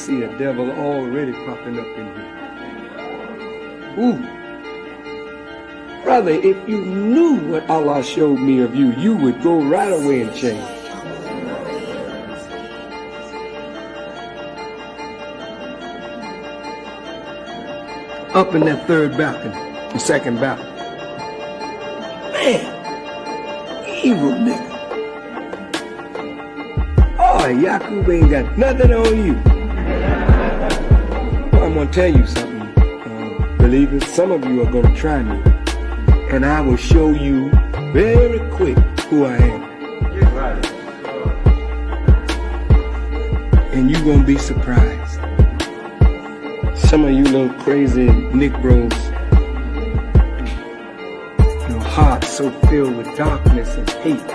see a devil already popping up in here. Ooh. Brother, if you knew what Allah showed me of you, you would go right away and change. Up in that third balcony, the second balcony. Man, evil nigga. Oh, Yakub ain't got nothing on you. Well, I'm going to tell you something, believers. Some of you are going to try me. And I will show you very quick who I am. And you're going to be surprised. Some of you little crazy Negroes, your heart so filled with darkness and hate.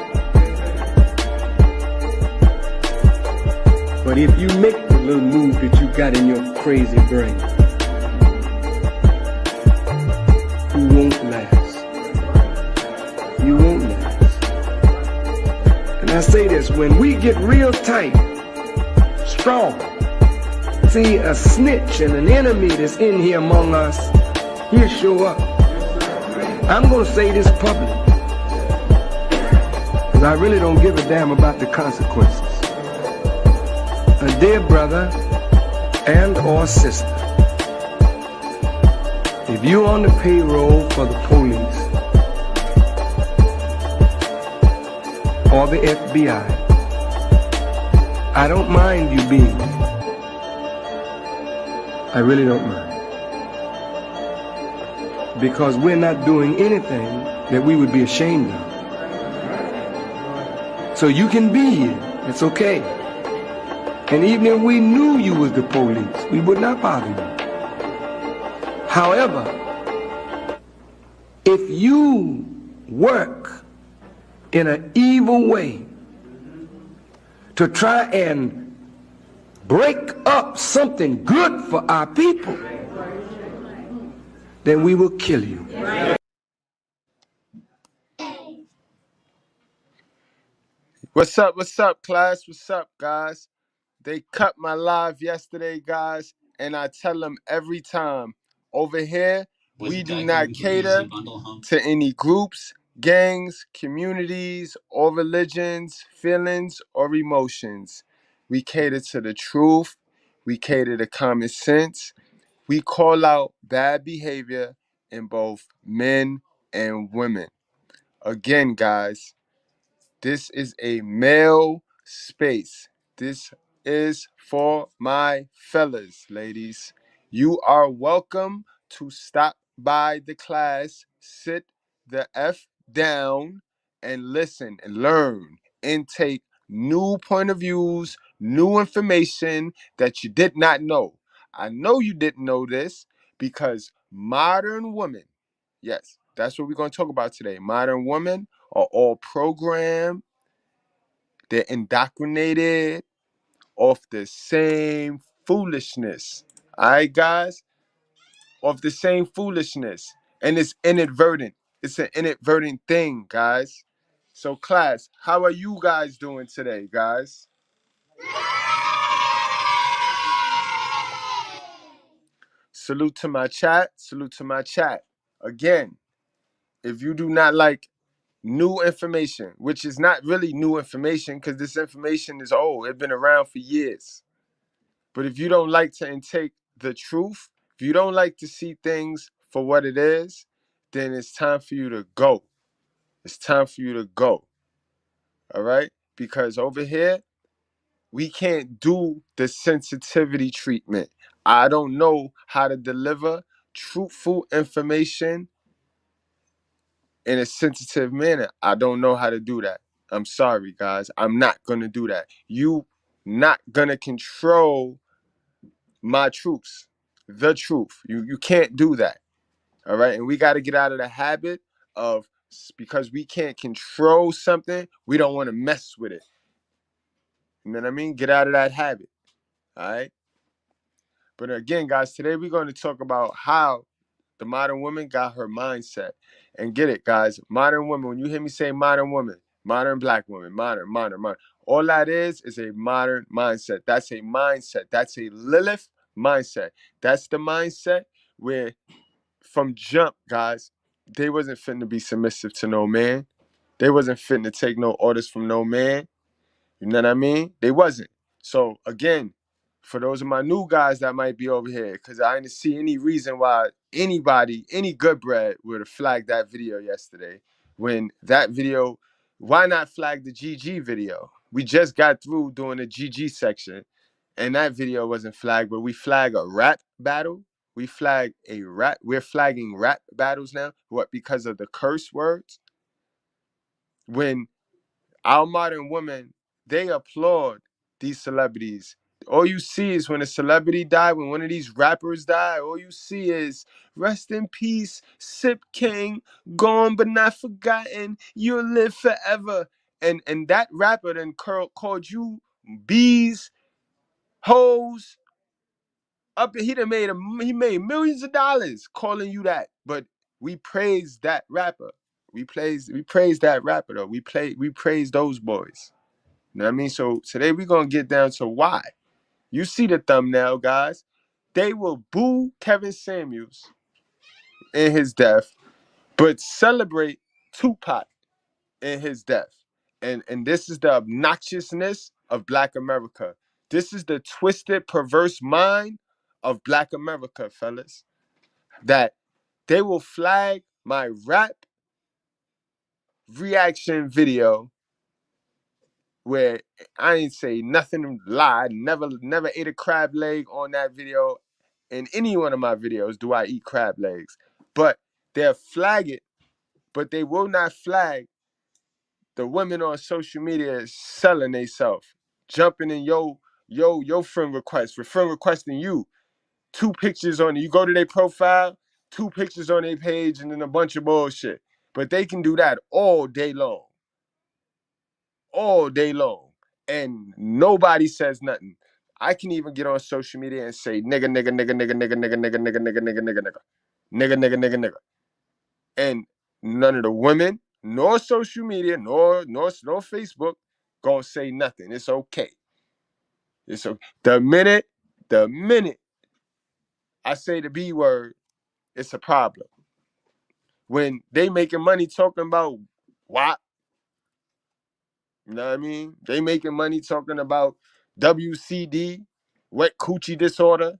But if you make the little move that you got in your crazy brain, you won't last. You won't last. And I say this, when we get real tight, strong, see a snitch and an enemy that's in here among us, he'll show up. I'm going to say this public, because I really don't give a damn about the consequences. A dear brother and or sister, if you're on the payroll for the police or the FBI, I don't mind you being there. I really don't mind. Because we're not doing anything that we would be ashamed of. So you can be here. It's okay. And even if we knew you was the police, we would not bother you. However, if you work in an evil way to try and break up something good for our people, then we will kill you. What's up, class? What's up, guys? They cut my live yesterday, guys, and I tell them every time, over here, we do not cater to any groups, gangs, communities, or religions, feelings, or emotions. We cater to the truth. We cater to common sense. We call out bad behavior in both men and women. Again, guys, this is a male space. This is for my fellas, ladies. You are welcome to stop by the class, sit the F down, and listen and learn and take new point of views, new information that you did not know. I know you didn't know this because modern women, yes, that's what we're going to talk about today. Modern women are all programmed, they're indoctrinated off the same foolishness. All right, guys? Off the same foolishness. And it's inadvertent. It's an inadvertent thing, guys. So, class, how are you guys doing today, guys? Salute to my chat. Salute to my chat. Again, if you do not like new information, which is not really new information because this information is old. It's been around for years. But if you don't like to intake the truth, if you don't like to see things for what it is, then it's time for you to go. It's time for you to go. All right? Because over here, we can't do the sensitivity treatment. I don't know how to deliver truthful information in a sensitive manner. I don't know how to do that. I'm sorry, guys. I'm not going to do that. You not going to control my truths, the truth. You can't do that. All right? And we got to get out of the habit of, because we can't control something, we don't want to mess with it. You know what I mean? Get out of that habit. All right? But again, guys, today we're going to talk about how the modern woman got her mindset. And get it, guys. Modern woman, when you hear me say modern woman Modern black woman, modern. All that is a modern mindset. That's a mindset. That's a Lilith mindset. That's the mindset where from jump, guys, they wasn't fitting to be submissive to no man. They wasn't fitting to take no orders from no man. You know what I mean? They wasn't. So again, for those of my new guys that might be over here, because I didn't see any reason why anybody, any good bread, would have flagged that video yesterday. When that video, why not flag the GG video? We just got through doing the GG section, and that video wasn't flagged, but we flag a rap battle. We flag a rap. We're flagging rap battles now. What? Because of the curse words? When our modern women, they applaud these celebrities. All you see is when a celebrity die, when one of these rappers die, all you see is rest in peace, Sip King, gone but not forgotten, you'll live forever. And that rapper then called you bees, hoes, up. He made millions of dollars calling you that. But we praise that rapper. We praise that rapper though. We praise those boys. You know what I mean? So today we're gonna get down to why. You see the thumbnail, guys. They will boo Kevin Samuels in his death, but celebrate Tupac in his death. And this is the obnoxiousness of Black America. This is the twisted, perverse mind of Black America, fellas. That they will flag my rap reaction video where I ain't say nothing, lied, never ate a crab leg on that video. In any one of my videos do I eat crab legs. But they'll flag it, but they will not flag the women on social media selling themselves, jumping in your friend request, friend requesting you. 2 pictures on it. You go to their profile, 2 pictures on their page, and then a bunch of bullshit. But they can do that all day long. All day long. And nobody says nothing. I can even get on social media and say nigga, nigga, nigga, nigga, nigga, nigga, nigga, nigga, nigga, nigga, nigga, nigga. Nigga, nigga, nigga, nigga. And none of the women, nor social media, nor Facebook, gonna say nothing. It's okay. It's okay. The minute I say the B word, it's a problem. When they making money talking about WAP, you know what I mean? They making money talking about WCD, wet coochie disorder.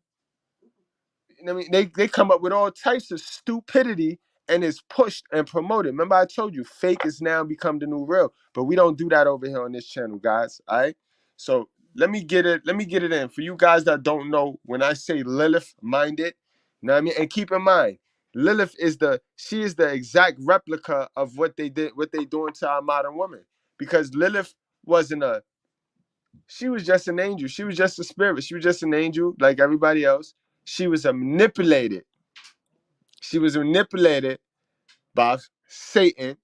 You know what I mean? They come up with all types of stupidity and it's pushed and promoted. Remember I told you, fake is now become the new real. But we don't do that over here on this channel, guys. All right? So let me get it in. For you guys that don't know, when I say Lilith minded, you know what I mean? And keep in mind, Lilith is the exact replica of what they doing to our modern woman. Because Lilith wasn't she was just an angel. She was just a spirit. She was just an angel like everybody else. She was manipulated. She was manipulated by Satan.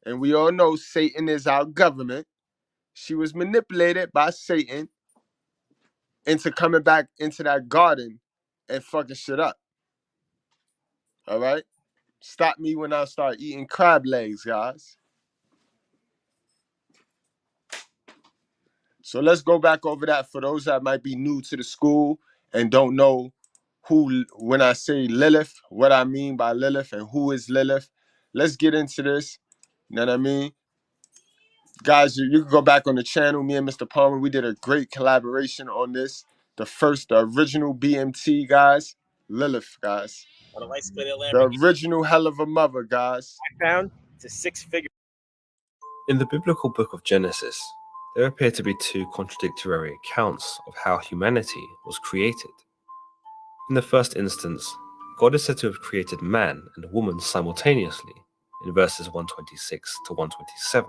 And we all know Satan is our government. She was manipulated by Satan into coming back into that garden and fucking shit up. All right? Stop me when I start eating crab legs, guys. So let's go back over that for those that might be new to the school and don't know when I say Lilith, what I mean by Lilith and who is Lilith. Let's get into this. You know what I mean? Guys, you can go back on the channel. Me and Mr. Palmer, we did a great collaboration on this. The original BMT, guys. Lilith, guys. The original hell of a mother, guys. Down to 6 figures. In the biblical book of Genesis, there appear to be 2 contradictory accounts of how humanity was created. In the first instance, God is said to have created man and woman simultaneously in verses 126 to 127.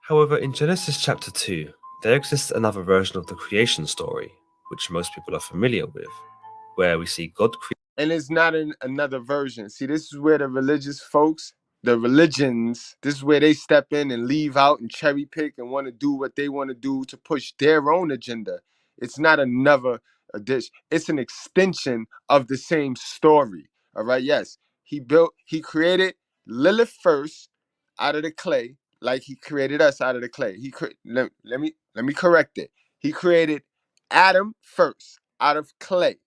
However, in Genesis chapter 2, there exists another version of the creation story, which most people are familiar with, where we see God create. And it's not another version. See, this is where the religious folks, the religions, this is where they step in and leave out and cherry pick and want to do what they want to do to push their own agenda. It's not another dish. It's an extension of the same story. All right. Yes. He created Lilith first out of the clay. like he created us out of the clay. Let me correct it. He created Adam first out of clay.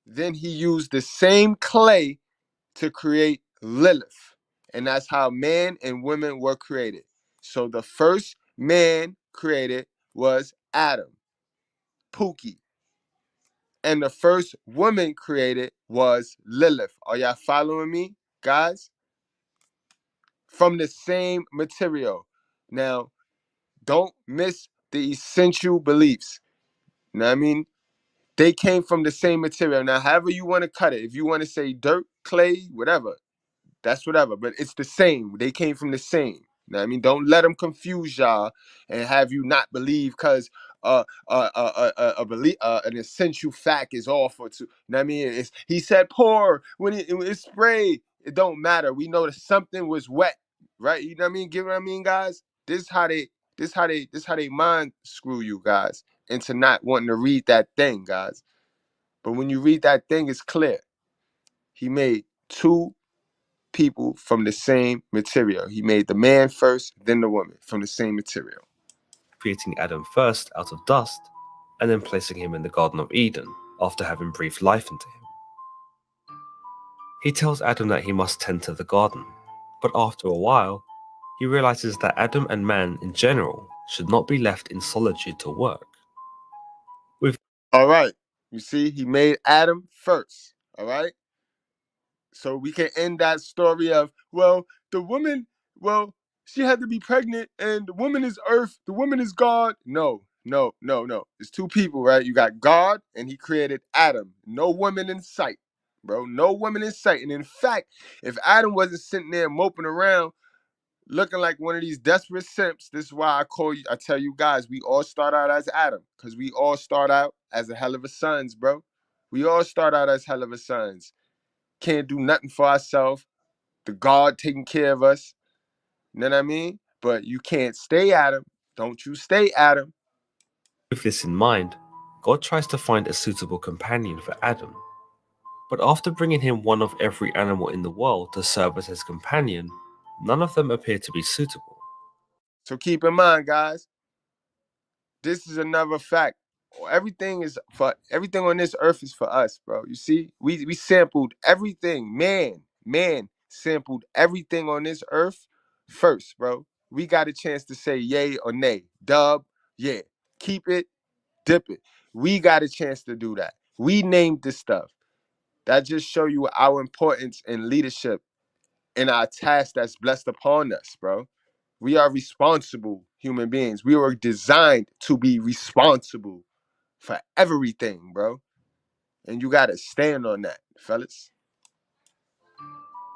Then he used the same clay to create Lilith. And that's how man and women were created. So the first man created was Adam, Pookie. And the first woman created was Lilith. Are y'all following me, guys? From the same material. Now, don't miss the essential beliefs. You know what I mean? They came from the same material. Now, however you want to cut it, if you want to say dirt, clay, whatever, that's whatever. But it's the same. They came from the same. You know what I mean? Don't let them confuse y'all and have you not believe because an essential fact is offered to. You know what I mean? He said pour when it's sprayed. It don't matter. We know that something was wet, right? You know what I mean? Get what I mean, guys? This is how they mind screw you guys into not wanting to read that thing, guys. But when you read that thing, it's clear. He made two people from the same material. He made the man first, then the woman from the same material. Creating Adam first out of dust, and then placing him in the Garden of Eden after having breathed life into him. He tells Adam that he must tend to the garden, but after a while, he realizes that Adam and man in general should not be left in solitude to work. All right. You see, he made Adam first. All right. So we can end that story of, well, the woman, well, she had to be pregnant and the woman is earth, the woman is God. No. It's two people, right? You got God and he created Adam. No woman in sight, bro. No woman in sight. And in fact, if Adam wasn't sitting there moping around looking like one of these desperate simps, this is why I tell you guys, we all start out as Adam, because we all start out as a hell of a sons, bro. We all start out as hell of a sons. Can't do nothing for ourselves. The God taking care of us. You know what I mean? But you can't stay Adam. Don't you stay Adam. With this in mind, God tries to find a suitable companion for Adam. But after bringing him one of every animal in the world to serve as his companion, none of them appear to be suitable. So keep in mind, guys, this is another fact. Everything on this earth is for us, bro. You see, we sampled everything. Man sampled everything on this earth first, bro. We got a chance to say yay or nay. Dub, yeah. Keep it, dip it. We got a chance to do that. We named this stuff. That just show you our importance in leadership and our task that's blessed upon us, bro. We are responsible human beings. We were designed to be responsible for everything, bro. And you gotta stand on that, fellas.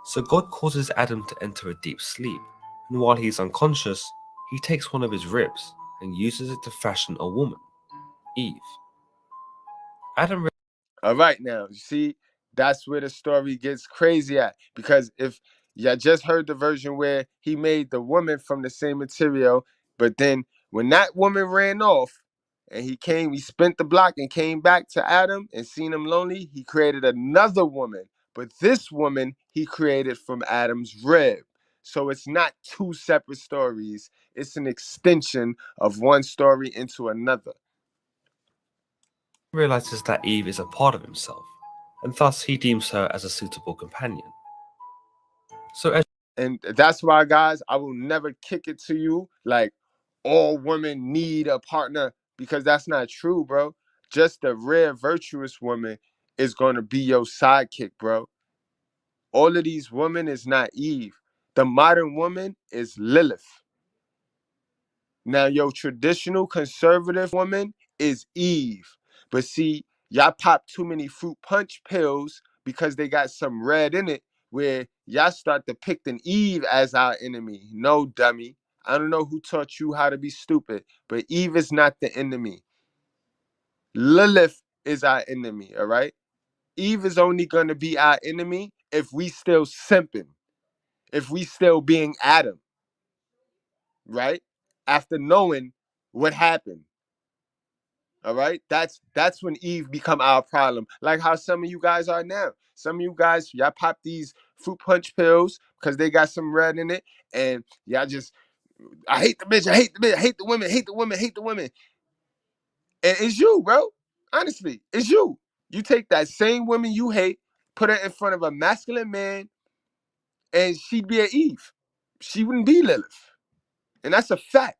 So God causes Adam to enter a deep sleep, and while he is unconscious, he takes one of his ribs and uses it to fashion a woman, Eve. Adam All right, now, you see, that's where the story gets crazy at. Because if you just heard the version where he made the woman from the same material, but then when that woman ran off and he spent the block and came back to Adam and seen him lonely, he created another woman. But this woman he created from Adam's rib. So it's not two separate stories, it's an extension of one story into another. realizes that Eve is a part of himself, and thus he deems her as a suitable companion. So as And that's why, guys, I will never kick it to you like all women need a partner, because that's not true, bro. Just a rare virtuous woman is going to be your sidekick, bro. All of these women is not Eve. The modern woman is Lilith. Now, your traditional conservative woman is Eve. But see, y'all pop too many fruit punch pills because they got some red in it, where y'all start depicting Eve as our enemy. No, dummy. I don't know who taught you how to be stupid, but Eve is not the enemy. Lilith is our enemy, all right? Eve is only going to be our enemy if we still simping, if we still being Adam, right? After knowing what happened. All right, that's when Eve become our problem. Like how some of you guys are now. Some of you guys, y'all pop these fruit punch pills because they got some red in it, and y'all just I hate the bitch, I hate the bitch, I hate the women, hate the women, hate the women. And it's you, bro. Honestly, it's you. You take that same woman you hate, put her in front of a masculine man, and she'd be an Eve. She wouldn't be Lilith. And that's a fact.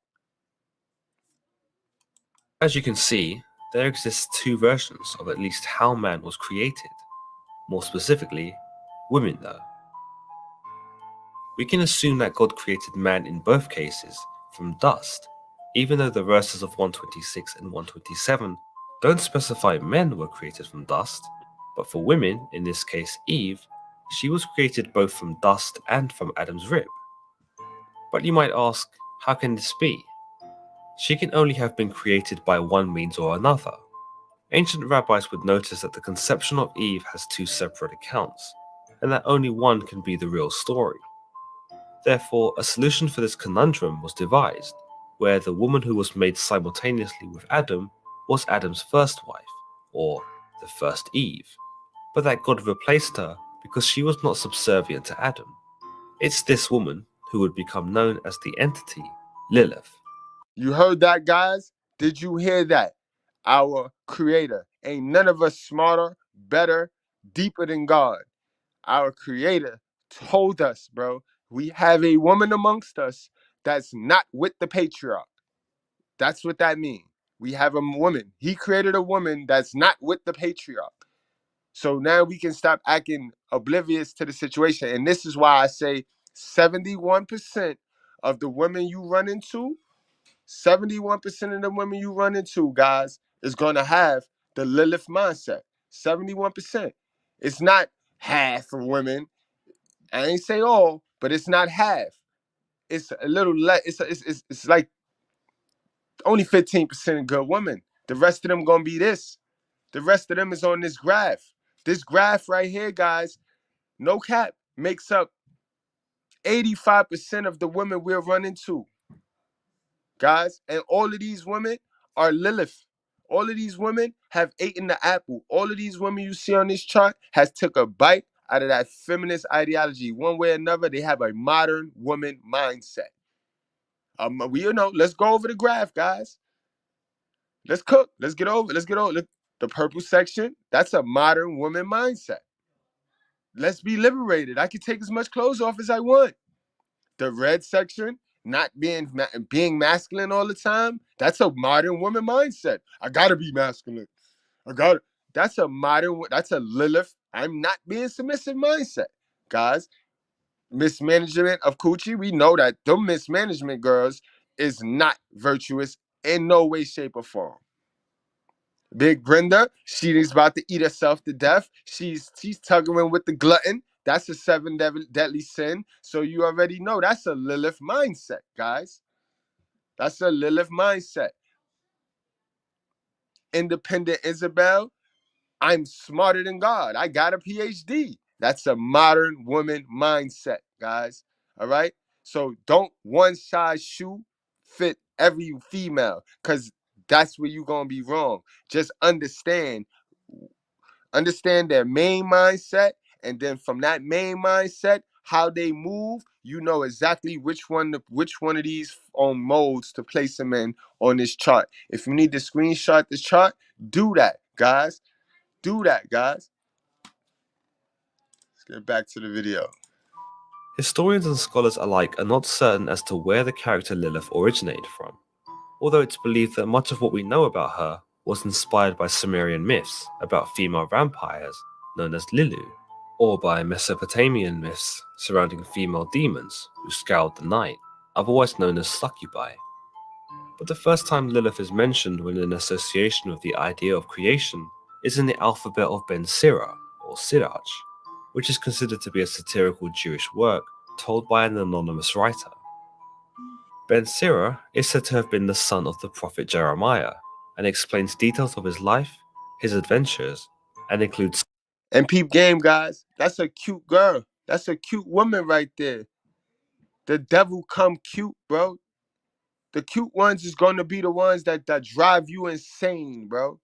As you can see, there exist two versions of at least how man was created. More specifically, women though. We can assume that God created man in both cases from dust, even though the verses of 126 and 127 don't specify men were created from dust, but for women, in this case Eve, she was created both from dust and from Adam's rib. But you might ask, how can this be? She can only have been created by one means or another. Ancient rabbis would notice that the conception of Eve has two separate accounts, and that only one can be the real story. Therefore, a solution for this conundrum was devised, where the woman who was made simultaneously with Adam was Adam's first wife, or the first Eve, but that God replaced her because she was not subservient to Adam. It's this woman who would become known as the entity Lilith. You heard that, guys? Did you hear that? Our creator. Ain't none of us smarter, better, deeper than God. Our creator told us, bro, we have a woman amongst us that's not with the patriarch. That's what that means. We have a woman. He created a woman that's not with the patriarch. So now we can stop acting oblivious to the situation. And this is why I say 71% of the women you run into, 71% of the women you run into, guys, is going to have the Lilith mindset. 71%. It's not half of women. I ain't say all, but it's not half. It's a little less. It's like only 15% good women. The rest of them going to be this. The rest of them is on this graph. This graph right here, guys, no cap, makes up 85% of the women we're running to, guys. And all of these women are Lilith. All of these women have eaten the apple. All of these women you see on this chart has took a bite out of that feminist ideology. One way or another, they have a modern woman mindset. Let's go over the graph, guys. Let's cook. Let's get over. Look, the purple section, that's a modern woman mindset. Let's be liberated. I can take as much clothes off as I want. The red section, not being masculine all the time, that's a modern woman mindset. I gotta be masculine. That's that's a Lilith. I'm not being submissive mindset. Guys, mismanagement of coochie, we know that them mismanagement girls is not virtuous in no way, shape, or form. Big Brenda, she's about to eat herself to death. She's tugging with the glutton. That's a deadly sin. So you already know that's a Lilith mindset, guys. That's a Lilith mindset. Independent Isabel, I'm smarter than God. I got a PhD. That's a modern woman mindset, guys. All right? So don't one size shoe fit every female, because that's where you're going to be wrong. Just understand their main mindset, and then from that main mindset, how they move, you know exactly which one of these modes to place them in on this chart. If you need to screenshot this chart, do that, guys. Do that, guys. Let's get back to the video. Historians and scholars alike are not certain as to where the character Lilith originated from, although it's believed that much of what we know about her was inspired by Sumerian myths about female vampires known as Lilu, or by Mesopotamian myths surrounding female demons who scoured the night, otherwise known as succubi. But the first time Lilith is mentioned when in association with the idea of creation is in the alphabet of Ben Sira, or Sirach, which is considered to be a satirical Jewish work told by an anonymous writer. Ben Sira is said to have been the son of the prophet Jeremiah, and explains details of his life, his adventures, and includes... And peep game, guys. That's a cute girl. That's a cute woman right there. The devil come cute, bro. The cute ones is going to be the ones that drive you insane, bro.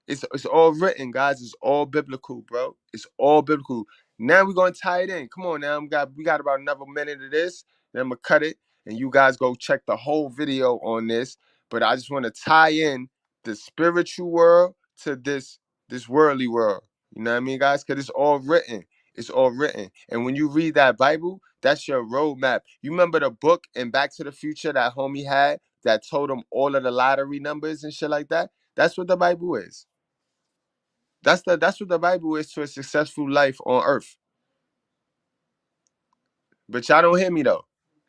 It's all written, guys. It's all biblical, bro. It's all biblical. Now we're going to tie it in. Come on now. We got about another minute of this. Then I'm going to cut it. and you guys go check the whole video on this. But I just want to tie in the spiritual world to this worldly world. You know what I mean, guys? Because it's all written. It's all written. And when you read that Bible, that's your roadmap. You remember the book in Back to the Future that homie had that told him all of the lottery numbers and shit like that? That's what the Bible is. That's what the Bible is to a successful life on earth. But y'all don't hear me though.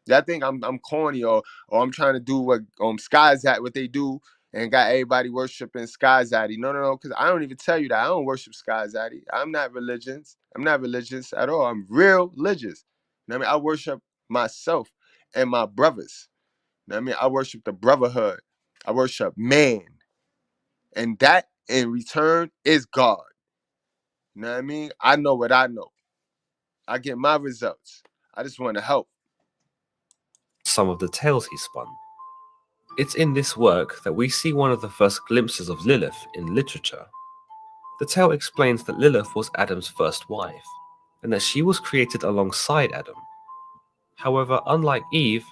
Y'all think I'm corny or I'm trying to do what what they do and got everybody worshiping Sky Zaddy. No, because I don't even tell you that. I don't worship Sky Zaddy. I'm not religious. I'm not religious at all. I'm real religious. You know what I mean? I worship myself and my brothers. You know what I mean? I worship the brotherhood. I worship man. And that in return is God. You know what I mean? I know what I know. I get my results. I just want to help. Some of the tales he spun. It's in this work that we see one of the first glimpses of Lilith in literature. The tale explains that Lilith was Adam's first wife, and that she was created alongside Adam. However, unlike Eve,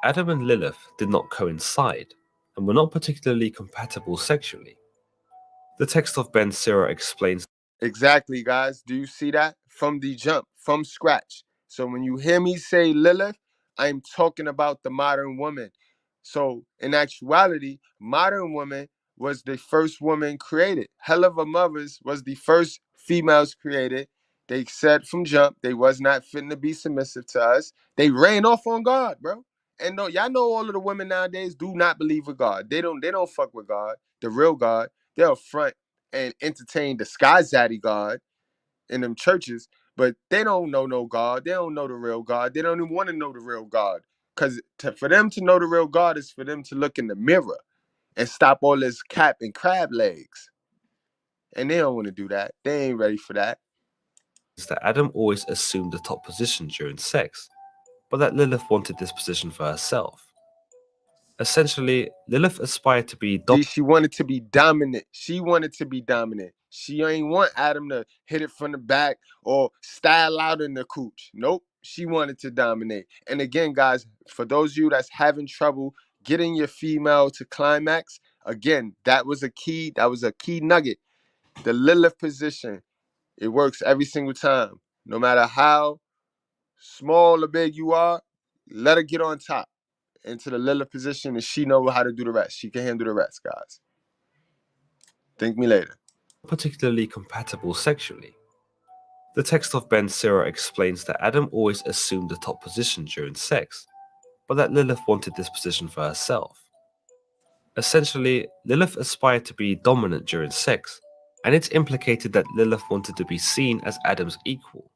Adam and Lilith did not coincide, and were not particularly compatible sexually. The text of Ben Sira explains. Exactly, guys. Do you see that? From the jump, from scratch. So when you hear me say Lilith, I'm talking about the modern woman. So in actuality, modern woman was the first woman created. Hell of a Mothers was the first females created. They said from jump they was not fitting to be submissive to us. They ran off on God, bro. And no, y'all know all of the women nowadays do not believe with God. They don't fuck with God, the real God. They'll front and entertain the Sky Zaddy God in them churches, but they don't know no God. They don't know the real God. They don't even want to know the real God. Because for them to know the real God is for them to look in the mirror and stop all this cap and crab legs. And they don't want to do that. They ain't ready for that. That Adam always assumed the top position during sex, but that Lilith wanted this position for herself. Essentially, Lilith aspired to be She wanted to be dominant. She wanted to be dominant. She ain't want Adam to hit it from the back or style out in the cooch. Nope. She wanted to dominate. And again, guys, for those of you that's having trouble getting your female to climax, again, that was a key nugget. The Lilith position, it works every single time. No matter how small or big you are, let her get on top into the Lilith position and she know how to do the rest. She can handle the rest, guys. Thank me later. particularly compatible sexually. The text of Ben Sira explains that Adam always assumed the top position during sex, but that Lilith wanted this position for herself. Essentially, Lilith aspired to be dominant during sex, and it's implicated that Lilith wanted to be seen as Adam's equal.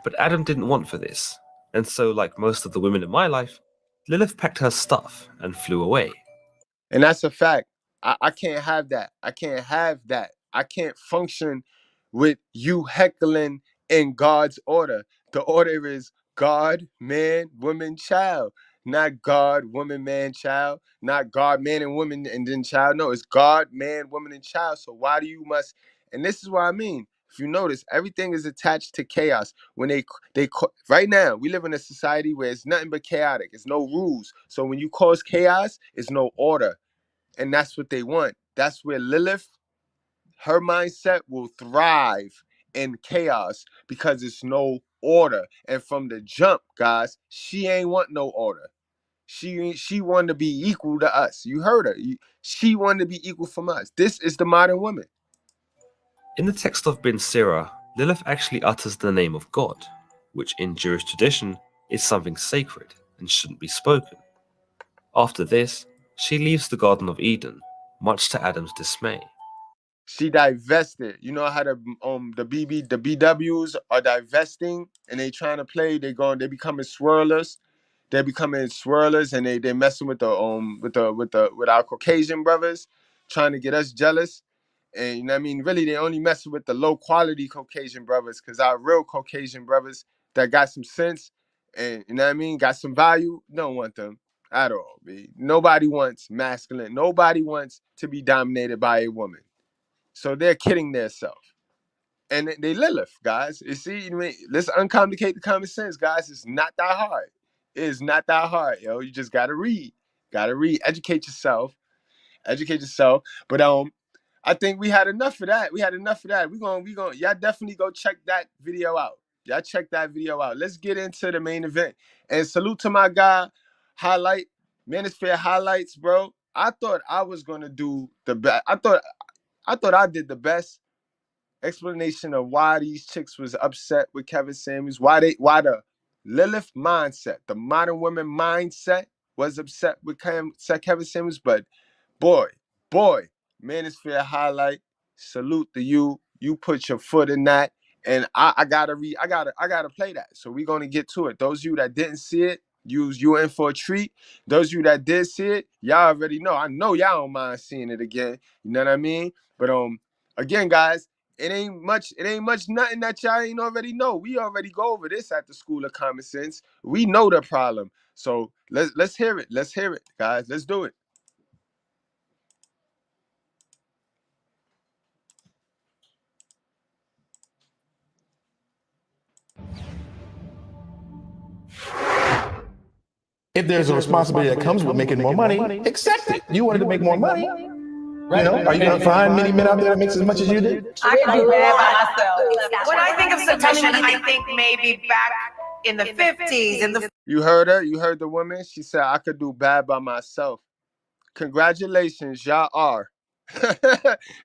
But Adam didn't want for this, and so, like most of the women in my life, Lilith packed her stuff and flew away. And that's a fact. I can't have that. I can't have that. I can't function with you heckling in God's order. The order is God, man, woman, child. Not God, woman, man, child. Not God, man, and woman, and then child. No, it's God, man, woman, and child. So why do you must? And this is what I mean. If you notice, everything is attached to chaos. When right now, we live in a society where it's nothing but chaotic. It's no rules. So when you cause chaos, it's no order. And that's what they want. That's where Lilith, her mindset will thrive in chaos because it's no order. And from the jump, guys, she ain't want no order. She wanted to be equal to us. You heard her. She wanted to be equal from us. This is the modern woman. In the text of Ben Sira, Lilith actually utters the name of God, which in Jewish tradition is something sacred and shouldn't be spoken. After this, she leaves the Garden of Eden, much to Adam's dismay. She divested. You know how the BWs are divesting and they trying to play. They becoming swirlers. They're becoming swirlers and they messing with our Caucasian brothers, trying to get us jealous. And you know what I mean, really they only messing with the low quality Caucasian brothers, because our real Caucasian brothers that got some sense and you know what I mean, got some value, don't want them at all. B. Nobody wants masculine. Nobody wants to be dominated by a woman. So they're kidding themselves. And they Lilith, guys. You see, let's uncomplicate the common sense, guys. It's not that hard. It is not that hard, yo. You just gotta read. Gotta read. Educate yourself. Educate yourself. But I think we had enough of that. We gonna y'all definitely go check that video out. Y'all check that video out. Let's get into the main event. And salute to my guy, Highlight. Manosphere Highlights, bro. I thought I was gonna do the best. I thought I did the best explanation of why these chicks was upset with Kevin Samuels, why the Lilith mindset, the modern woman mindset was upset with Kevin Samuels. But boy, Manosphere Highlight, salute to you. You put your foot in that. And I gotta play that. So we're gonna get to it. Those of you that didn't see it, you in for a treat. Those of you that did see it, y'all already know. I know y'all don't mind seeing it again. You know what I mean? But again, guys, it ain't much nothing that y'all ain't already know. We already go over this at the School of Common Sense. We know the problem. So let's hear it. Let's hear it, guys. Let's do it. If there's a responsibility that comes with making more money, accept it. You wanted to make more money. You know, are you going to find many men out there that makes as much as you do? I can do bad by myself. When I think of submission, I think maybe back in the 50s. You heard her? You heard the woman? She said, I could do bad by myself. Congratulations, y'all are.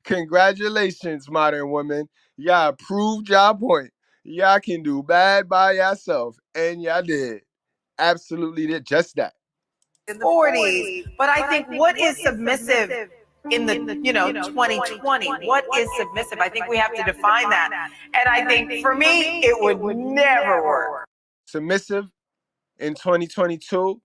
Congratulations, modern women. Y'all proved y'all point. Y'all can do bad by yourself. And y'all did. Absolutely did just that. In the 40s. But I think what is submissive in the 2020? What is submissive? I think we have to define that. And I think for me, it would never work. Submissive in 2022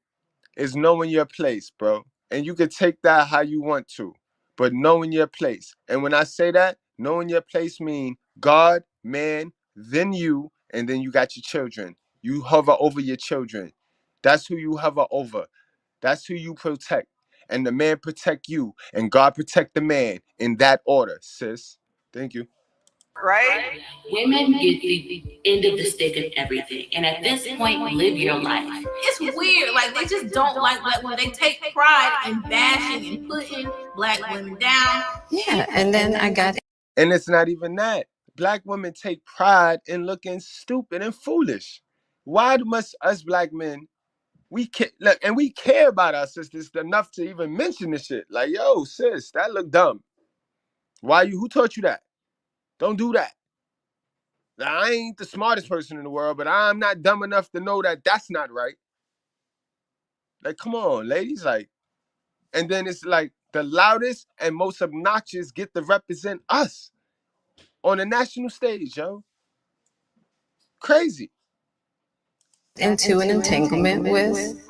is knowing your place, bro. And you can take that how you want to, but knowing your place. And when I say that, knowing your place mean God, man, then you, and then you got your children. You hover over your children. That's who you hover over. That's who you protect. And the man protect you, and God protect the man in that order, sis. Thank you. Right? Women get the end of the stick of everything. And at this point, live your life. It's weird. Like, they just don't like black women. They take pride in bashing and putting black women down. Yeah, and then I got it. And it's not even that. Black women take pride in looking stupid and foolish. Why must us black men, we care about our sisters enough to even mention this shit? Like, yo, sis, that look dumb. Who taught you that? Don't do that. I ain't the smartest person in the world, but I'm not dumb enough to know that that's not right. Like, come on, ladies. Like, and then it's like the loudest and most obnoxious get to represent us on the national stage, yo. Crazy. Into an entanglement with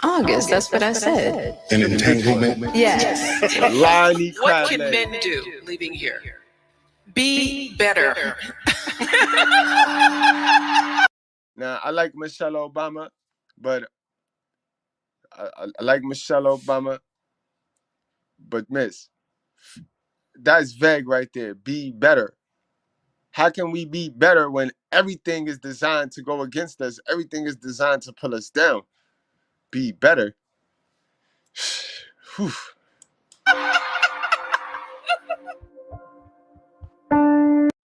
August. That's what I said. An entanglement? Yes. What can men do leaving here? Be better. Now, I like Michelle Obama, but I like Michelle Obama, but miss, that's vague right there. Be better. How can we be better when everything is designed to go against us? Everything is designed to pull us down. Be better. Whew.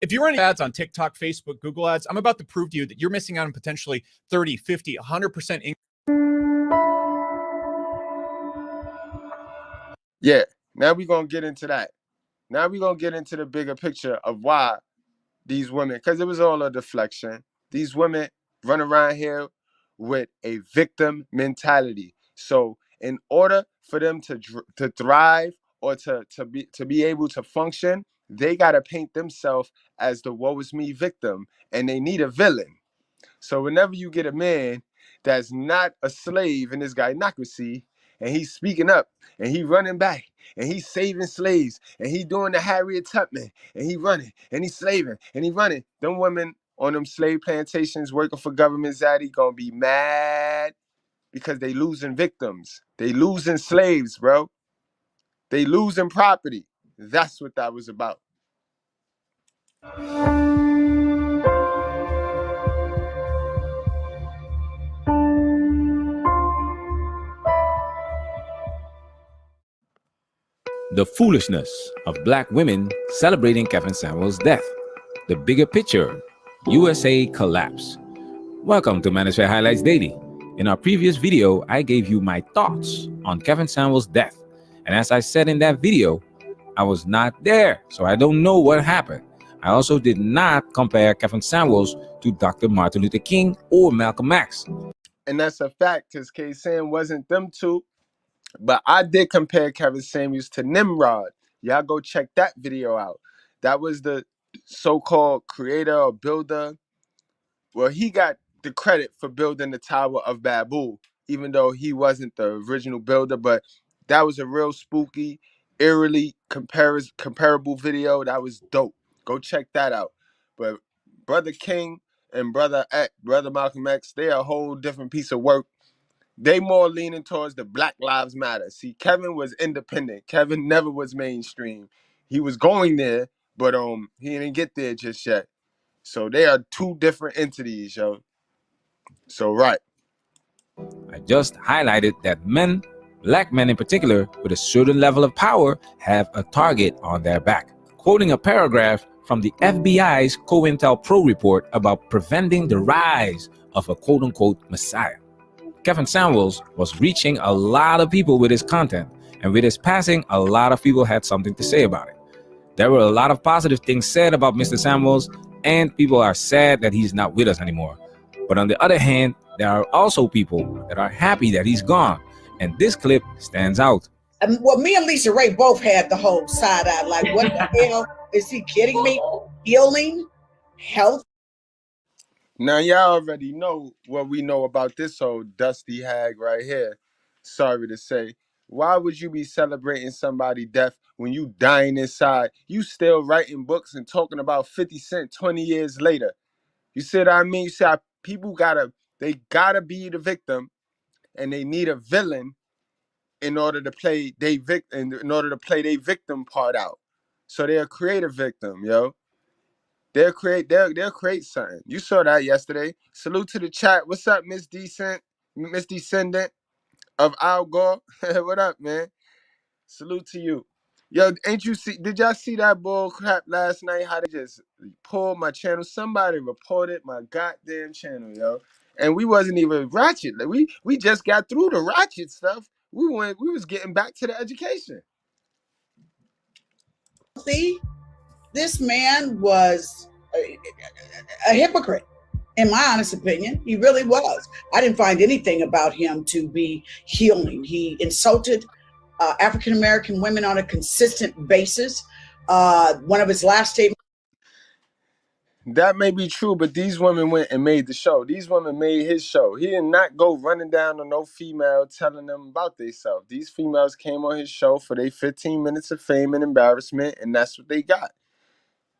If you're running ads on TikTok, Facebook, Google ads, I'm about to prove to you that you're missing out on potentially 30, 50, 100% increase. Yeah, now we're going to get into that. Now we're going to get into the bigger picture of why these women, because it was all a deflection. These women run around here with a victim mentality. So in order for them to thrive or to be able to function, they got to paint themselves as the woe is me victim, and they need a villain. So whenever you get a man that's not a slave in this gynocracy, and he's speaking up, and he running back, and he's saving slaves, and he doing the Harriet Tubman, and he running, and he's slaving, and he running, them women on them slave plantations working for government zaddy gonna be mad because they losing victims. They losing slaves, bro. They losing property. That's what that was about. The foolishness of black women celebrating Kevin Samuels' death. The bigger picture, USA collapse. Welcome to Manosphere Highlights Daily. In our previous video, I gave you my thoughts on Kevin Samuels' death. And as I said in that video, I was not there, so I don't know what happened. I also did not compare Kevin Samuels to Dr. Martin Luther King or Malcolm X. And that's a fact, because K-Sam wasn't them two. But I did compare Kevin Samuels to Nimrod. Y'all go check that video out. That was the so-called creator or builder. Well, he got the credit for building the Tower of Babel, even though he wasn't the original builder. But that was a real spooky, eerily comparable video. That was dope. Go check that out. But Brother King and Brother Malcolm X, they're a whole different piece of work. They more leaning towards the Black Lives Matter. See, Kevin was independent. Kevin never was mainstream. He was going there, but he didn't get there just yet. So they are two different entities, yo. So right. I just highlighted that men, black men in particular, with a certain level of power, have a target on their back. Quoting a paragraph from the FBI's COINTELPRO report about preventing the rise of a quote-unquote messiah. Kevin Samuels was reaching a lot of people with his content, and with his passing, a lot of people had something to say about it. There were a lot of positive things said about Mr. Samuels, and people are sad that he's not with us anymore. But on the other hand, there are also people that are happy that he's gone, and this clip stands out. Well, me and Lisa Ray both had the whole side eye, like, what the hell? Is he kidding me? Healing? Health? Now, y'all already know what we know about this old dusty hag right here. Sorry to say. Why would you be celebrating somebody's death when you dying inside? You still writing books and talking about 50 Cent 20 years later. You see what I mean? You see how people gotta be the victim, and they need a villain in order to play they victim part out. So they'll create a victim, yo. They'll create something. You saw that yesterday. Salute to the chat. What's up, Miss Descendant of Al Gore? What up, man? Salute to you. Yo, did y'all see that bull crap last night? How they just pulled my channel? Somebody reported my goddamn channel, yo. And we wasn't even ratchet. Like, we just got through the ratchet stuff. We was getting back to the education. See, this man was a hypocrite, in my honest opinion. He really was. I didn't find anything about him to be healing. He insulted African-American women on a consistent basis. One of his last statements. That may be true, but these women went and made the show. These women made his show. He did not go running down on no female telling them about themselves. These females came on his show for their 15 minutes of fame and embarrassment, and that's what they got.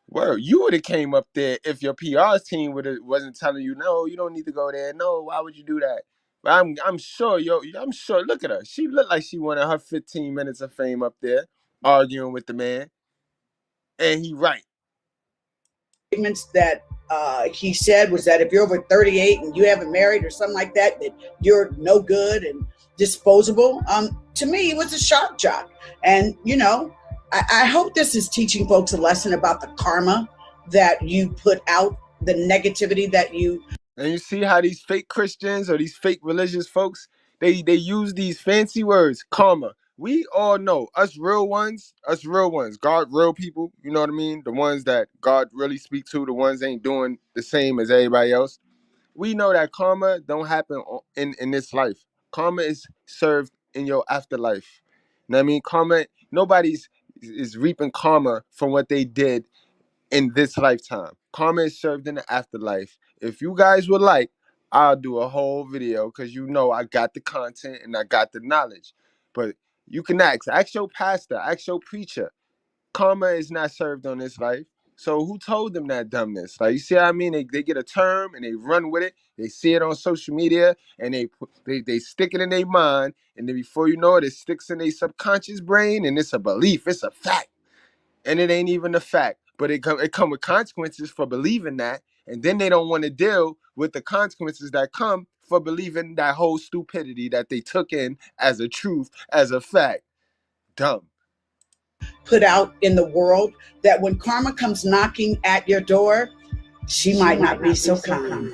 Word, you would have came up there if your PR team wasn't telling you, no, you don't need to go there. No, why would you do that? But I'm sure, I'm sure. Look at her. She looked like she wanted her 15 minutes of fame up there arguing with the man, and he right. Statements that he said was that if you're over 38 and you haven't married or something like that, that you're no good and disposable. To me, it was a shock jock. And, you know, I hope this is teaching folks a lesson about the karma that you put out, the negativity that you. And you see how these fake Christians or these fake religious folks, they use these fancy words, karma. We all know, us real ones, God real people, you know what I mean? The ones that God really speak to, the ones ain't doing the same as everybody else. We know that karma don't happen in this life. Karma is served in your afterlife. You know what I mean? Karma, nobody's is reaping karma from what they did in this lifetime. Karma is served in the afterlife. If you guys would like, I'll do a whole video because you know I got the content and I got the knowledge. But you can ask your pastor, ask your preacher. Karma is not served on this life. So who told them that dumbness? Like, you see what I mean? They get a term and they run with it. They see it on social media and they stick it in their mind. And then before you know it, it sticks in their subconscious brain and it's a belief. It's a fact. And it ain't even a fact. But it come with consequences for believing that. And then they don't want to deal with the consequences that come for believing that whole stupidity that they took in as a truth, as a fact. Dumb. put out in the world that when karma comes knocking at your door, she might not be so kind.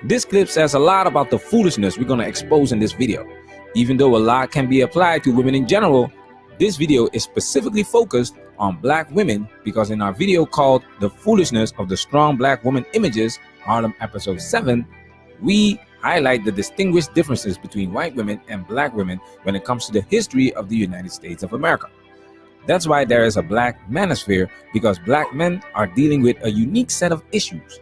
This clip says a lot about the foolishness we're going to expose in this video. Even though a lot can be applied to women in general, this video is specifically focused on black women because in our video called The Foolishness of the Strong Black Woman Images, Harlem Episode 7, we highlight the distinguished differences between white women and black women when it comes to the history of the United States of America. That's why there is a black manosphere, because black men are dealing with a unique set of issues.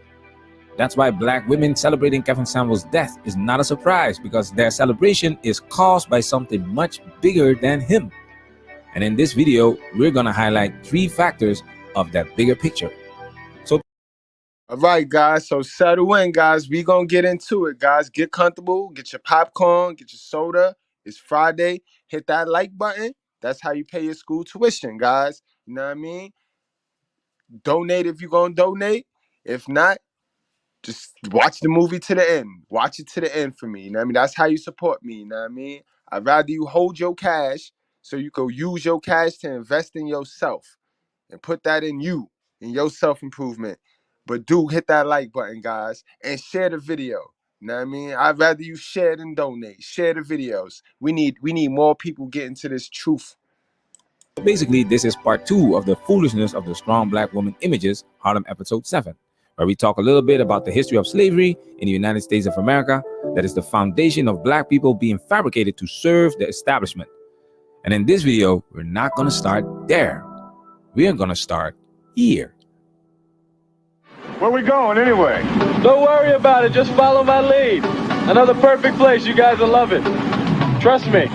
That's why black women celebrating Kevin Samuels' death is not a surprise, because their celebration is caused by something much bigger than him. And in this video, we're going to highlight 3 factors of that bigger picture. So, all right, guys. So settle in, guys. We gonna get into it, guys. Get comfortable. Get your popcorn. Get your soda. It's Friday. Hit that like button. That's how you pay your school tuition, guys. You know what I mean? Donate if you're gonna donate. If not, just watch the movie to the end. Watch it to the end for me. You know what I mean? That's how you support me. You know what I mean? I'd rather you hold your cash so you can use your cash to invest in yourself and put that in you, in your self-improvement. But do hit that like button, guys, and share the video. You know what I mean? I'd rather you share than donate. Share the videos. We need more people getting to this truth. basically, this is part 2 of The Foolishness of the Strong Black Woman Images, Harlem Episode 7, where we talk a little bit about the history of slavery in the United States of America, that is the foundation of black people being fabricated to serve the establishment. And in this video, we're not going to start there. We are going to start here. Where we going anyway? Don't worry about it. Just follow my lead. Another perfect place. You guys will love it. Trust me.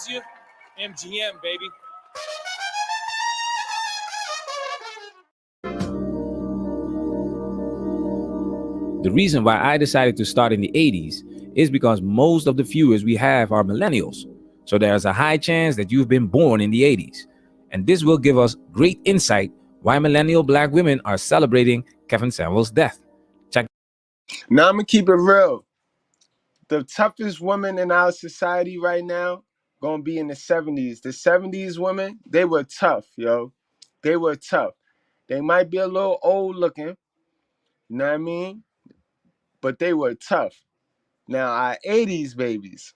You? MGM, baby. The reason why I decided to start in the 80s is because most of the viewers we have are millennials. So there's a high chance that you've been born in the 80s. And this will give us great insight why millennial black women are celebrating Kevin Samuels' death. Check. Now I'm gonna keep it real. The toughest women in our society right now gonna be in the 70s. The 70s women, they were tough, yo. They were tough. They might be a little old looking, you know what I mean? But they were tough. Now our 80s babies,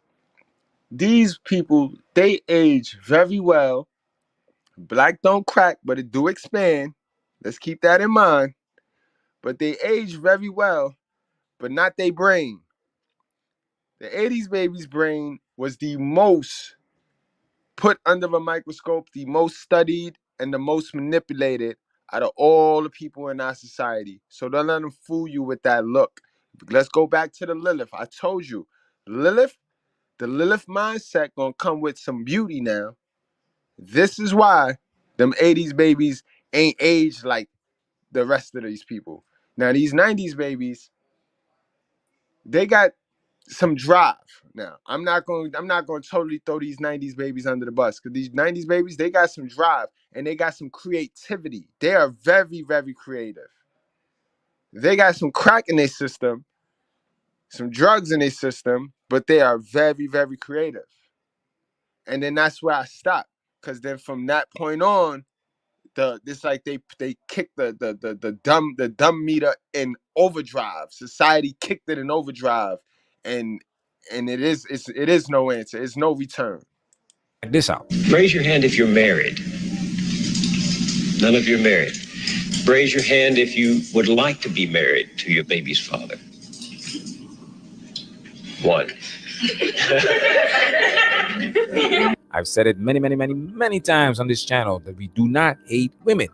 these people, they age very well. Black don't crack, but it do expand. Let's keep that in mind. But they age very well, but not their brain. The 80s baby's brain was the most put under a microscope, the most studied, and the most manipulated out of all the people in our society. So don't let them fool you with that look. Let's go back to the Lilith. I told you, Lilith, the Lilith mindset gonna come with some beauty now. This is why them 80s babies ain't aged like the rest of these people. Now these 90s babies, they got some drive. Now, I'm not going to totally throw these 90s babies under the bus, because these 90s babies, they got some drive and they got some creativity. They are very, very creative. They got some crack in their system, some drugs in their system, but they are very, very creative. And then that's where I stopped, because then from that point on, it's like they kicked the dumb meter in overdrive. Society kicked it in overdrive, and it is no answer. It's no return. Check this out. Raise your hand if you're married. None of you are married. Raise your hand if you would like to be married to your baby's father. 1. I've said it many times on this channel that we do not hate women.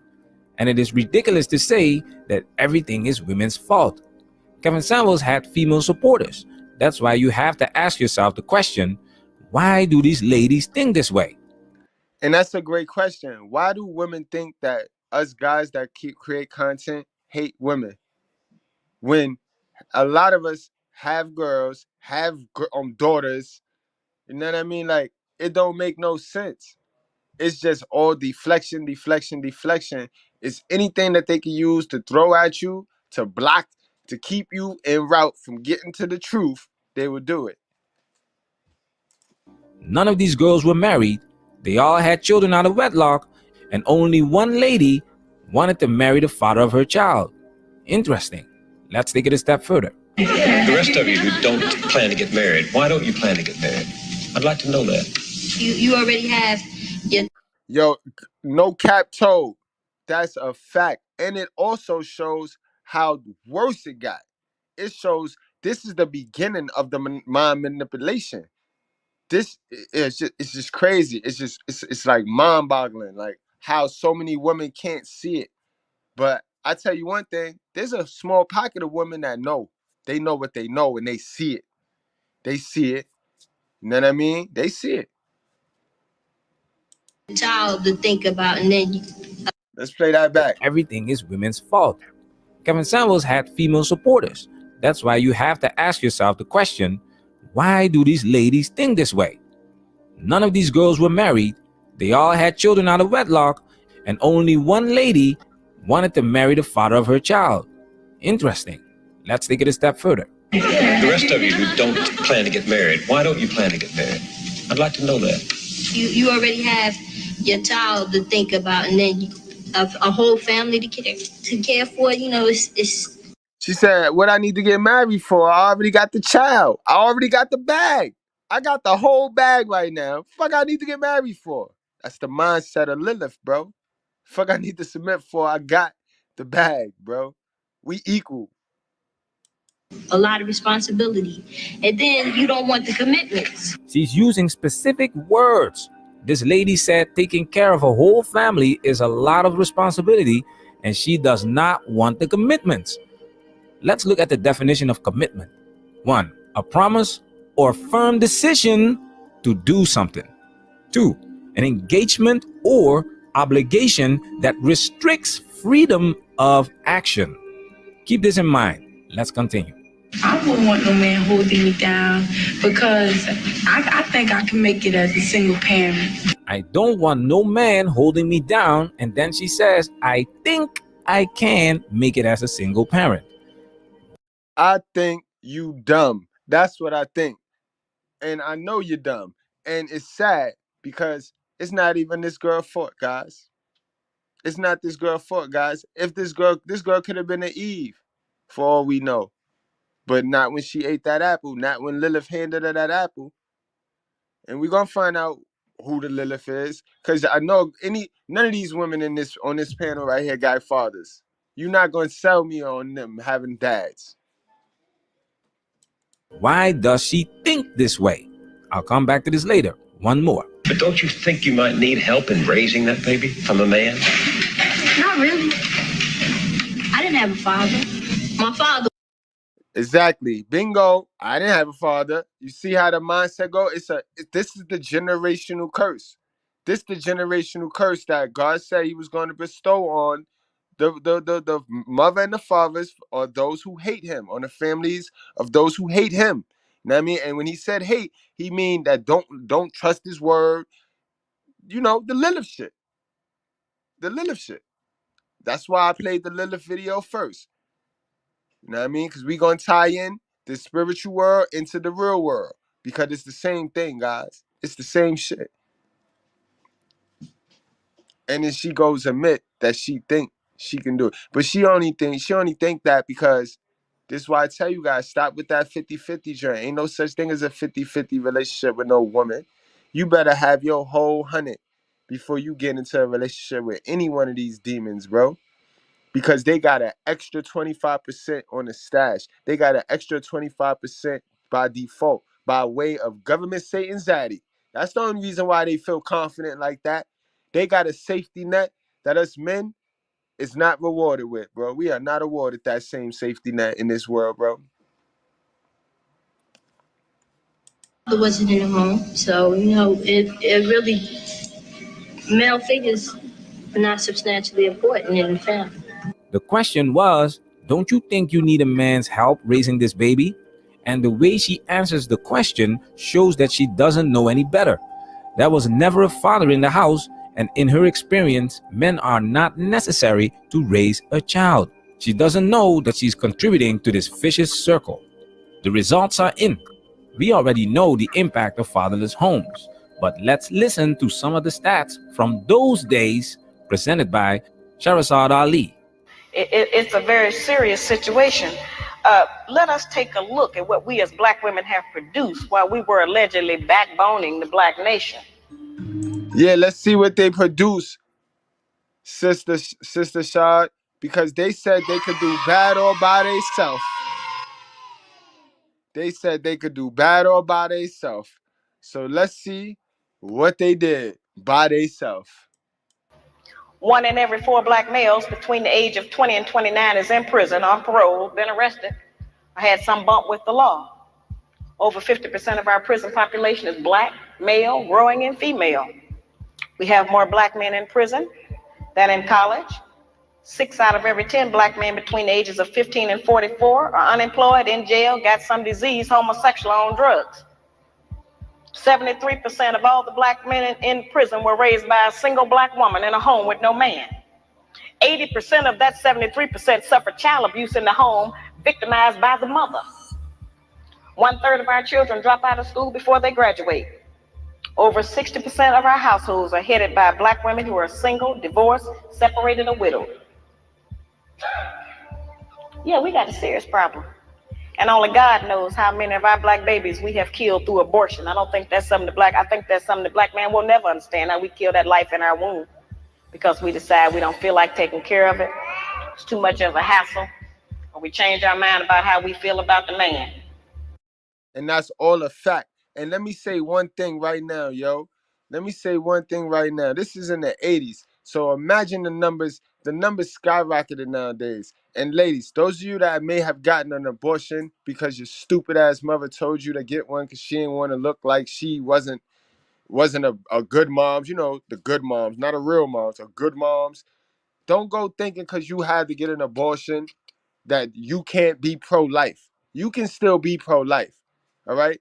And it is ridiculous to say that everything is women's fault. Kevin Samuels had female supporters. That's why you have to ask yourself the question, why do these ladies think this way? And that's a great question. Why do women think that us guys that create content hate women? When A lot of us have girls, have daughters. You know what I mean? Like, it don't make no sense. It's just all deflection, deflection, deflection. It's anything that they can use to throw at you, to block, to keep you en route from getting to the truth. They would do it. None of these girls were married. They all had children out of wedlock, and only one lady wanted to marry the father of her child. Interesting. Let's take it a step further. The rest of you who don't plan to get married, why don't you plan to get married? I'd like to know that. You already have your... Yo, no cap told. That's a fact. And it also shows how worse it got. It shows this is the beginning of the mind manipulation. This is just, it's just crazy. It's like mind boggling, like how so many women can't see it. But I tell you one thing, there's a small pocket of women that know. They know what they know and they see it. They see it. You know what I mean? They see it. Child to think about, and then Let's play that back. Everything is women's fault. Kevin Samuels had female supporters. That's why you have to ask yourself the question, why do these ladies think this way? None of these girls were married. They all had children out of wedlock, and only one lady wanted to marry the father of her child. Interesting. Let's take it a step further. The rest of you who don't plan to get married, why don't you plan to get married? I'd like to know that. you already have your child to think about, and then a whole family to care for. You know, it's. She said, what I need to get married for? I already got the child. I already got the bag. I got the whole bag right now. Fuck I need to get married for? That's the mindset of Lilith, bro. Fuck I need to submit for? I got the bag, bro. We equal. A lot of responsibility. And then you don't want the commitments. She's using specific words. This lady said taking care of a whole family is a lot of responsibility, and she does not want the commitments. Let's look at the definition of commitment. 1, a promise or firm decision to do something. 2, an engagement or obligation that restricts freedom of action. Keep this in mind. Let's continue. I wouldn't want no man holding me down because I think I can make it as a single parent. I don't want no man holding me down, and then she says, I think I can make it as a single parent. I think you dumb. That's what I think. And I know you're dumb. And it's sad because it's not even this girl's fault, guys. It's not this girl's fault, guys. If this girl could have been an Eve, for all we know. But not when she ate that apple, not when Lilith handed her that apple. And we're gonna find out who the Lilith is. Because I know none of these women on this panel right here got fathers. You're not gonna sell me on them having dads. Why does she think this way? I'll come back to this later. One more. But don't you think you might need help in raising that baby from a man? Not really. I didn't have a father. My father. Exactly. Bingo. I didn't have a father. You see how the mindset go? This is the generational curse. This is the generational curse that God said he was going to bestow on the mother and the fathers, or those who hate him, on the families of those who hate him. You know what I mean? And when he said hate, he mean that don't trust his word. You know, the Lilith shit. The Lilith shit. That's why I played the Lilith video first. You know what I mean? Because we going to tie in the spiritual world into the real world. Because it's the same thing, guys. It's the same shit. And then she goes admit that she think she can do it. But she only think that because this is why I tell you guys, stop with that 50-50 joint. Ain't no such thing as a 50-50 relationship with no woman. You better have your whole 100 before you get into a relationship with any one of these demons, bro. Because they got an extra 25% on the stash. They got an extra 25% by default, by way of government Satan zaddy. That's the only reason why they feel confident like that. They got a safety net that us men is not rewarded with, bro. We are not awarded that same safety net in this world, bro. It wasn't in the home, so you know it really, male figures are not substantially important in the family. The question was, don't you think you need a man's help raising this baby? And the way she answers the question shows that she doesn't know any better. There was never a father in the house, and in her experience, men are not necessary to raise a child. She doesn't know that she's contributing to this vicious circle. The results are in. We already know the impact of fatherless homes, but let's listen to some of the stats from those days presented by Shahrazad Ali. It's a very serious situation. Let us take a look at what we as black women have produced while we were allegedly backboning the black nation. Yeah, let's see what they produce, Sister Shad, because they said they could do bad all by themselves. They said they could do bad all by themselves. So let's see what they did by themselves. 1 in every 4 black males between the age of 20 and 29 is in prison, on parole, been arrested, or had some bump with the law. Over 50% of our prison population is black, male, growing, and female. We have more black men in prison than in college. 6 out of every 10 black men between the ages of 15 and 44 are unemployed, in jail, got some disease, homosexual, on drugs. 73% of all the black men in prison were raised by a single black woman in a home with no man. 80% of that 73% suffered child abuse in the home, victimized by the mother. 1/3 of our children drop out of school before they graduate. Over 60% of our households are headed by black women who are single, divorced, separated, or widowed. Yeah, we got a serious problem. And only God knows how many of our black babies we have killed through abortion. I don't think that's something I think that's something the black man will never understand, how we kill that life in our womb because we decide we don't feel like taking care of it. It's too much of a hassle. Or we change our mind about how we feel about the man. And that's all a fact. And let me say one thing right now, yo. Let me say one thing right now. This is in the 80s. So imagine the numbers skyrocketed nowadays. And ladies, those of you that may have gotten an abortion because your stupid ass mother told you to get one because she didn't want to look like she wasn't a good mom. You know, the good moms, not a real moms, a good moms. Don't go thinking because you had to get an abortion that you can't be pro-life. You can still be pro-life. All right?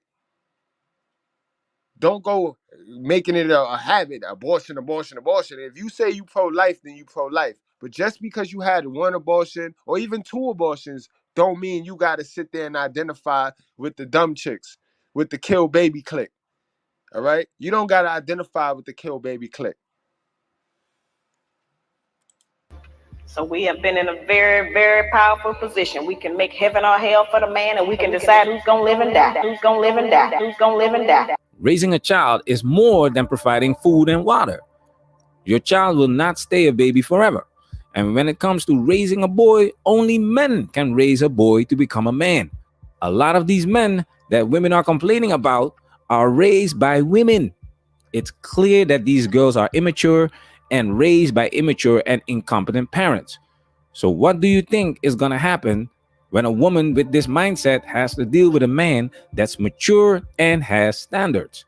Don't go making it a habit, abortion. If you say you pro-life, then you pro-life. But just because you had one abortion or even 2 abortions, don't mean you got to sit there and identify with the dumb chicks, with the kill baby clique. All right? You don't got to identify with the kill baby clique. So we have been in a very, very powerful position. We can make heaven or hell for the man, and we can decide who's going to live and die. Who's going to live and die. Who's going to live and die. Raising a child is more than providing food and water. Your child will not stay a baby forever. And when it comes to raising a boy, only men can raise a boy to become a man. A lot of these men that women are complaining about are raised by women. It's clear that these girls are immature and raised by immature and incompetent parents. So what do you think is going to happen when a woman with this mindset has to deal with a man that's mature and has standards?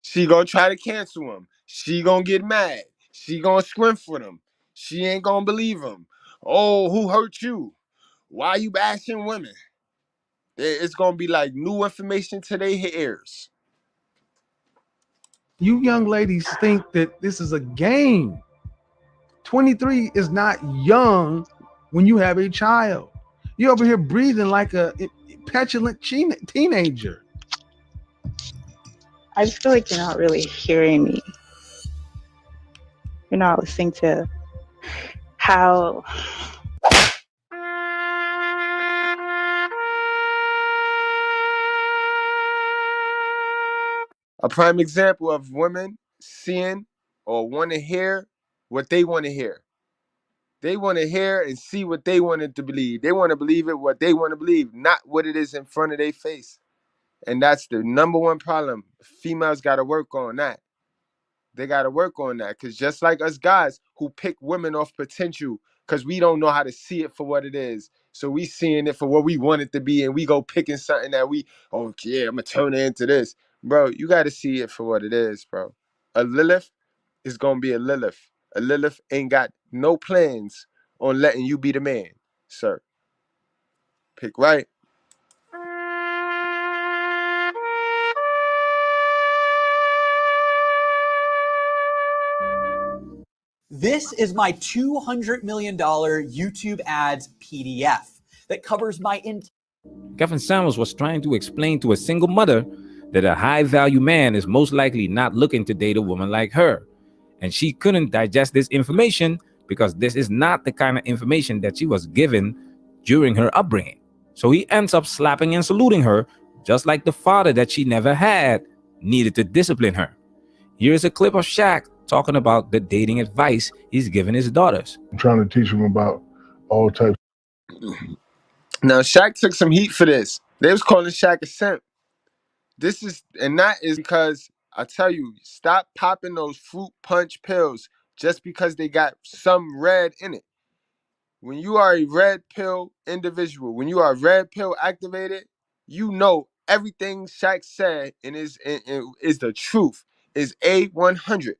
She gonna try to cancel him. She gonna get mad. She gonna scream for him. She ain't gonna believe him. Oh, who hurt you? Why you bashing women? It's gonna be like new information to their ears. You young ladies think that this is a game. 23 is not young when you have a child. You're over here breathing like a petulant teenager. I just feel like you're not really hearing me. You're not listening to how A prime example of women seeing or want to hear what they want to hear. They want to hear and see what they wanted to believe. They want to believe it what they want to believe, not what it is in front of their face. And that's the number one problem. Females got to work on that. They got to work on that because just like us guys who pick women off potential because we don't know how to see it for what it is. So we seeing it for what we want it to be and we go picking something that oh yeah, I'm going to turn it into this. Bro, you got to see it for what it is, bro. A Lilith is going to be a Lilith. A Lilith ain't got no plans on letting you be the man. sir. Pick right. This is my $200 million YouTube ads PDF that covers my entire. Kevin Samuels was trying to explain to a single mother that a high-value man is most likely not looking to date a woman like her. And she couldn't digest this information because this is not the kind of information that she was given during her upbringing. So he ends up slapping and saluting her, just like the father that she never had needed to discipline her. Here's a clip of Shaq talking about the dating advice he's giving his daughters. I'm trying to teach them about all types. Now, Shaq took some heat for this. They was calling Shaq a simp. That is because, I tell you, stop popping those fruit punch pills just because they got some red in it. When you are a red pill individual, when you are red pill activated, you know everything Shaq said and is the truth, is A100.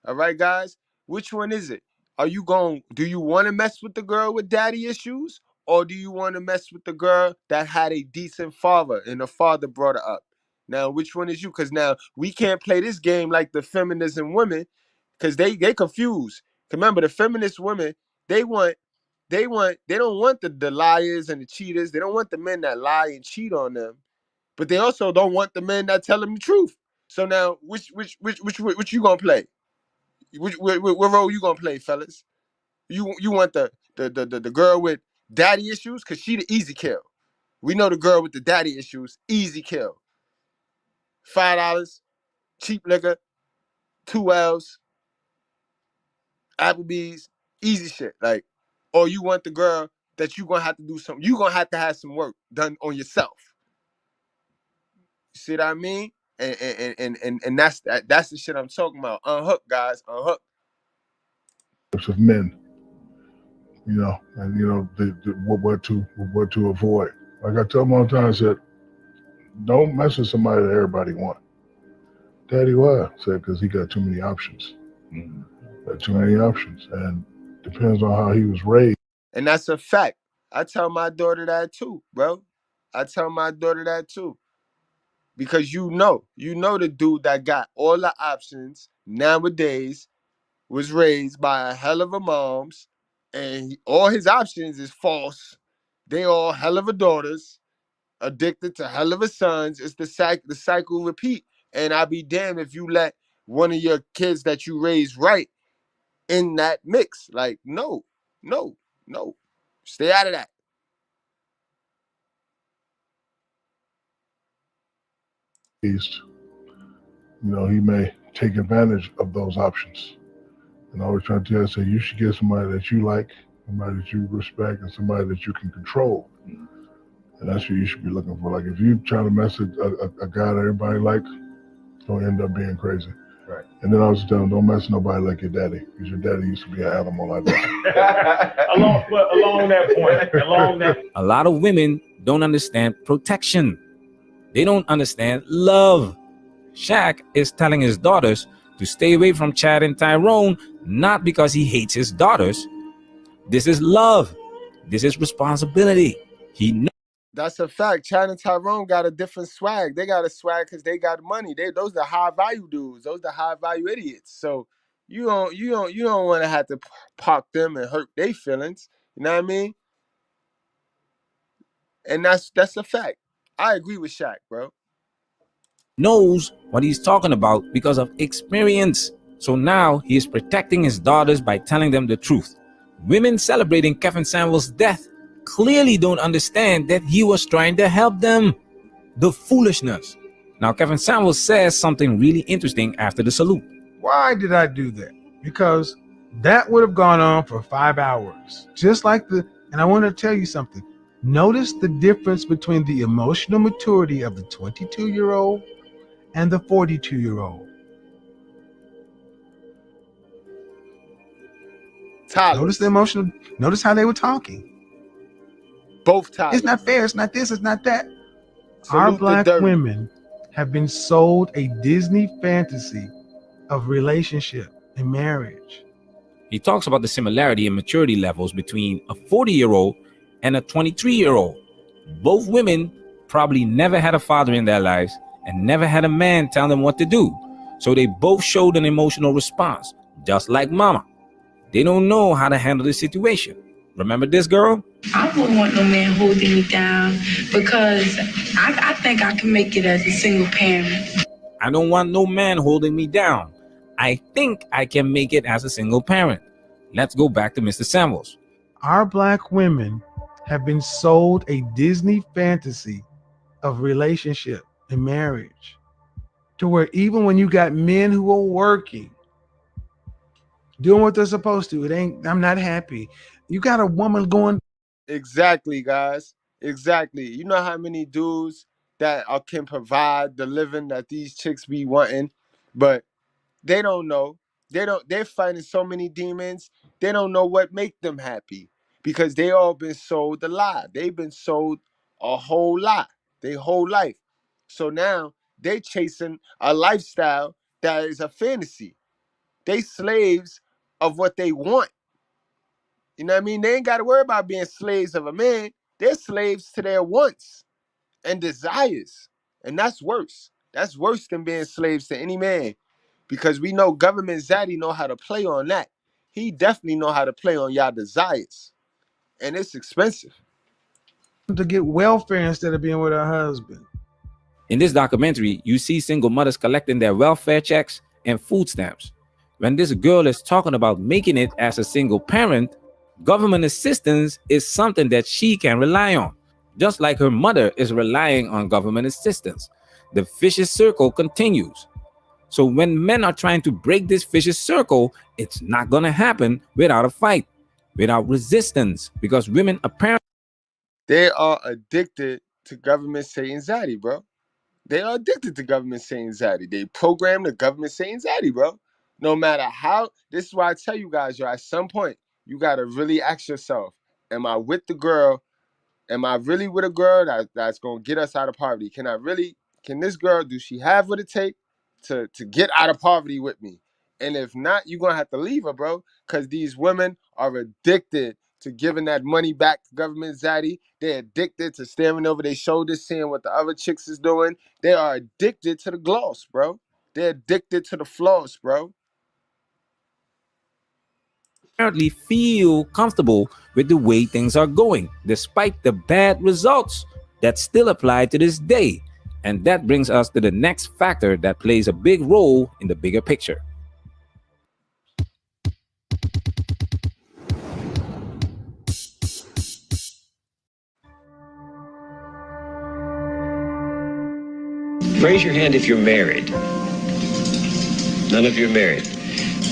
All right, guys? Which one is it? Do you want to mess with the girl with daddy issues? Or do you want to mess with the girl that had a decent father and the father brought her up? Now, which one is you? Because now we can't play this game like the feminism women, because they confused. Remember, the feminist women, they don't want the liars and the cheaters. They don't want the men that lie and cheat on them, but they also don't want the men that tell them the truth. So now, which you gonna play? What role you gonna play, fellas? You want the girl with daddy issues, cause she the easy kill. We know the girl with the daddy issues, easy kill. $5, cheap liquor, 2 L's, Applebee's, easy shit. Like, or you want the girl that you gonna have to do something. You gonna have to have some work done on yourself. You see what I mean? And that's the shit I'm talking about. Unhook, guys, unhook. Of men, and what to avoid. Like I tell them all the time, I said, don't mess with somebody that everybody want. Daddy, why? I said, because he got too many options. Got too many options, and depends on how he was raised. And that's a fact. I tell my daughter that too, bro. I tell my daughter that too. Because you know the dude that got all the options nowadays was raised by a hell of a moms, and all his options is false. They all hell of a daughters, addicted to hell of a sons. It's the cycle repeat. And I'll be damned if you let one of your kids that you raised right in that mix. Like, no. Stay out of that. He may take advantage of those options. And I always try to tell you, you should get somebody that you like, somebody that you respect, and somebody that you can control. And that's what you should be looking for. Like, if you try to mess with a guy that everybody likes, don't end up being crazy. Right. And then I was telling them, don't mess with nobody like your daddy, because your daddy used to be an animal like that. along that point. A lot of women don't understand protection. They don't understand love. Shaq is telling his daughters to stay away from Chad and Tyrone, not because he hates his daughters. This is love. This is responsibility. He knows. That's a fact. Chad and Tyrone got a different swag. They got a swag because they got money. Those are high value dudes. Those are high value idiots. So you don't want to have to park them and hurt their feelings. You know what I mean? And that's a fact. I agree with Shaq, bro. Knows what he's talking about because of experience. So now he is protecting his daughters by telling them the truth. Women celebrating Kevin Samuels' death clearly don't understand that he was trying to help them. The foolishness. Now, Kevin Samuels says something really interesting after the salute. Why did I do that? Because that would have gone on for 5 hours. And I want to tell you something. Notice the difference between the emotional maturity of the 22-year-old and the 42-year-old. Notice how they were talking. Both times. It's not fair. It's not this. It's not that. Our black women have been sold a Disney fantasy of relationship and marriage. He talks about the similarity in maturity levels between a 40-year-old and a 23-year-old. Both women probably never had a father in their lives and never had a man tell them what to do. So they both showed an emotional response, just like mama. They don't know how to handle the situation. Remember this, girl? I wouldn't want no man holding me down because I think I can make it as a single parent. I don't want no man holding me down. I think I can make it as a single parent. Let's go back to Mr. Samuels. Our black women have been sold a Disney fantasy of relationship and marriage to where even when you got men who are working, doing what they're supposed to, I'm not happy. You got a woman going. Exactly, guys. Exactly. You know how many dudes that can provide the living that these chicks be wanting, but they don't know. They're fighting so many demons. They don't know what make them happy because they all been sold a lie. They've been sold a whole lot, their whole life. So now they chasing a lifestyle that is a fantasy. They slaves of what they want. You know what I mean? They ain't got to worry about being slaves of a man. They're slaves to their wants and desires. And that's worse. That's worse than being slaves to any man. Because we know government Zaddy know how to play on that. He definitely know how to play on y'all desires. And it's expensive. To get welfare instead of being with her husband. In this documentary, you see single mothers collecting their welfare checks and food stamps. When this girl is talking about making it as a single parent, government assistance is something that she can rely on, just like her mother is relying on government assistance. The vicious circle continues. So when men are trying to break this vicious circle, it's not going to happen without a fight, without resistance, because women apparently... They are addicted to government saying Zaddy, bro. They are addicted to government saying Zaddy. They program the government saying Zaddy, bro. No matter how, this is why I tell you guys, yo, at some point, you got to really ask yourself, am I with the girl? Am I really with a girl that's going to get us out of poverty? Can this girl, do she have what it takes to get out of poverty with me? And if not, you're going to have to leave her, bro, because these women are addicted to giving that money back to government Zaddy. They're addicted to staring over their shoulders, seeing what the other chicks is doing. They are addicted to the gloss, bro. They're addicted to the floss, bro. apparently feel comfortable with the way things are going, despite the bad results that still apply to this day. And that brings us to the next factor that plays a big role in the bigger picture. Raise your hand if you're married. None of you are married.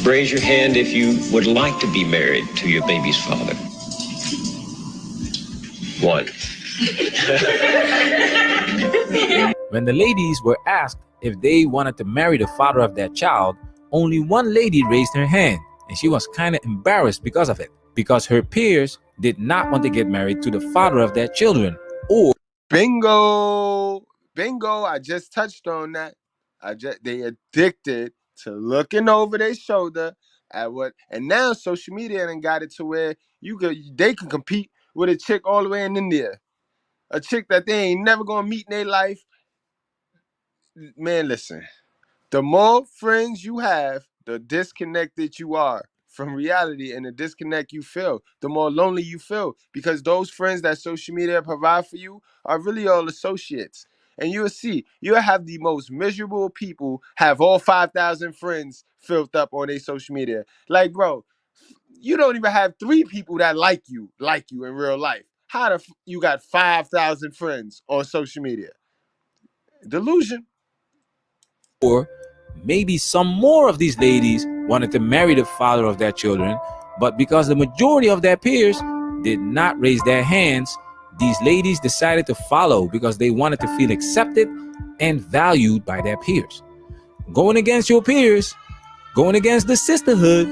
Raise your hand if you would like to be married to your baby's father. One. When the ladies were asked if they wanted to marry the father of their child, only one lady raised her hand, and she was kind of embarrassed because of it, because her peers did not want to get married to the father of their children. Or Bingo, I just touched on that. They addicted to looking over their shoulder at what, and now social media done got it to where they can compete with a chick all the way in India, a chick that they ain't never gonna meet in their life. Man, listen, the more friends you have, the disconnected you are from reality, and the disconnect you feel, the more lonely you feel, because those friends that social media provide for you are really all associates. And you'll see, you'll have the most miserable people have all 5,000 friends filled up on their social media. Like, bro, you don't even have 3 people that like you in real life. How you got 5,000 friends on social media? Delusion. Or maybe some more of these ladies wanted to marry the father of their children, but because the majority of their peers did not raise their hands, these ladies decided to follow because they wanted to feel accepted and valued by their peers. Going against your peers, going against the sisterhood,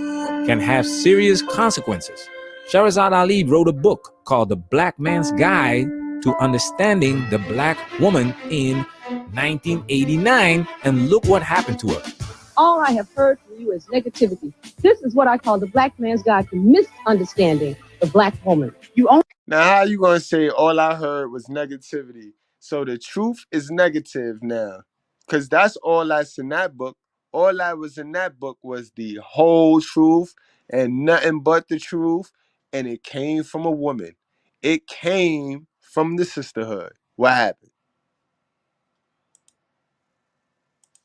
can have serious consequences. Shahrazad Ali wrote a book called The Black Man's Guide to Understanding the Black Woman in 1989, and look what happened to her. All I have heard from you is negativity. This is what I call the Black Man's Guide to Misunderstanding the Black Woman. You only Now, how you gonna say all I heard was negativity? So the truth is negative now, because that's all that's in that book. All that was in that book was the whole truth and nothing but the truth, and it came from a woman. It came from the sisterhood. What happened?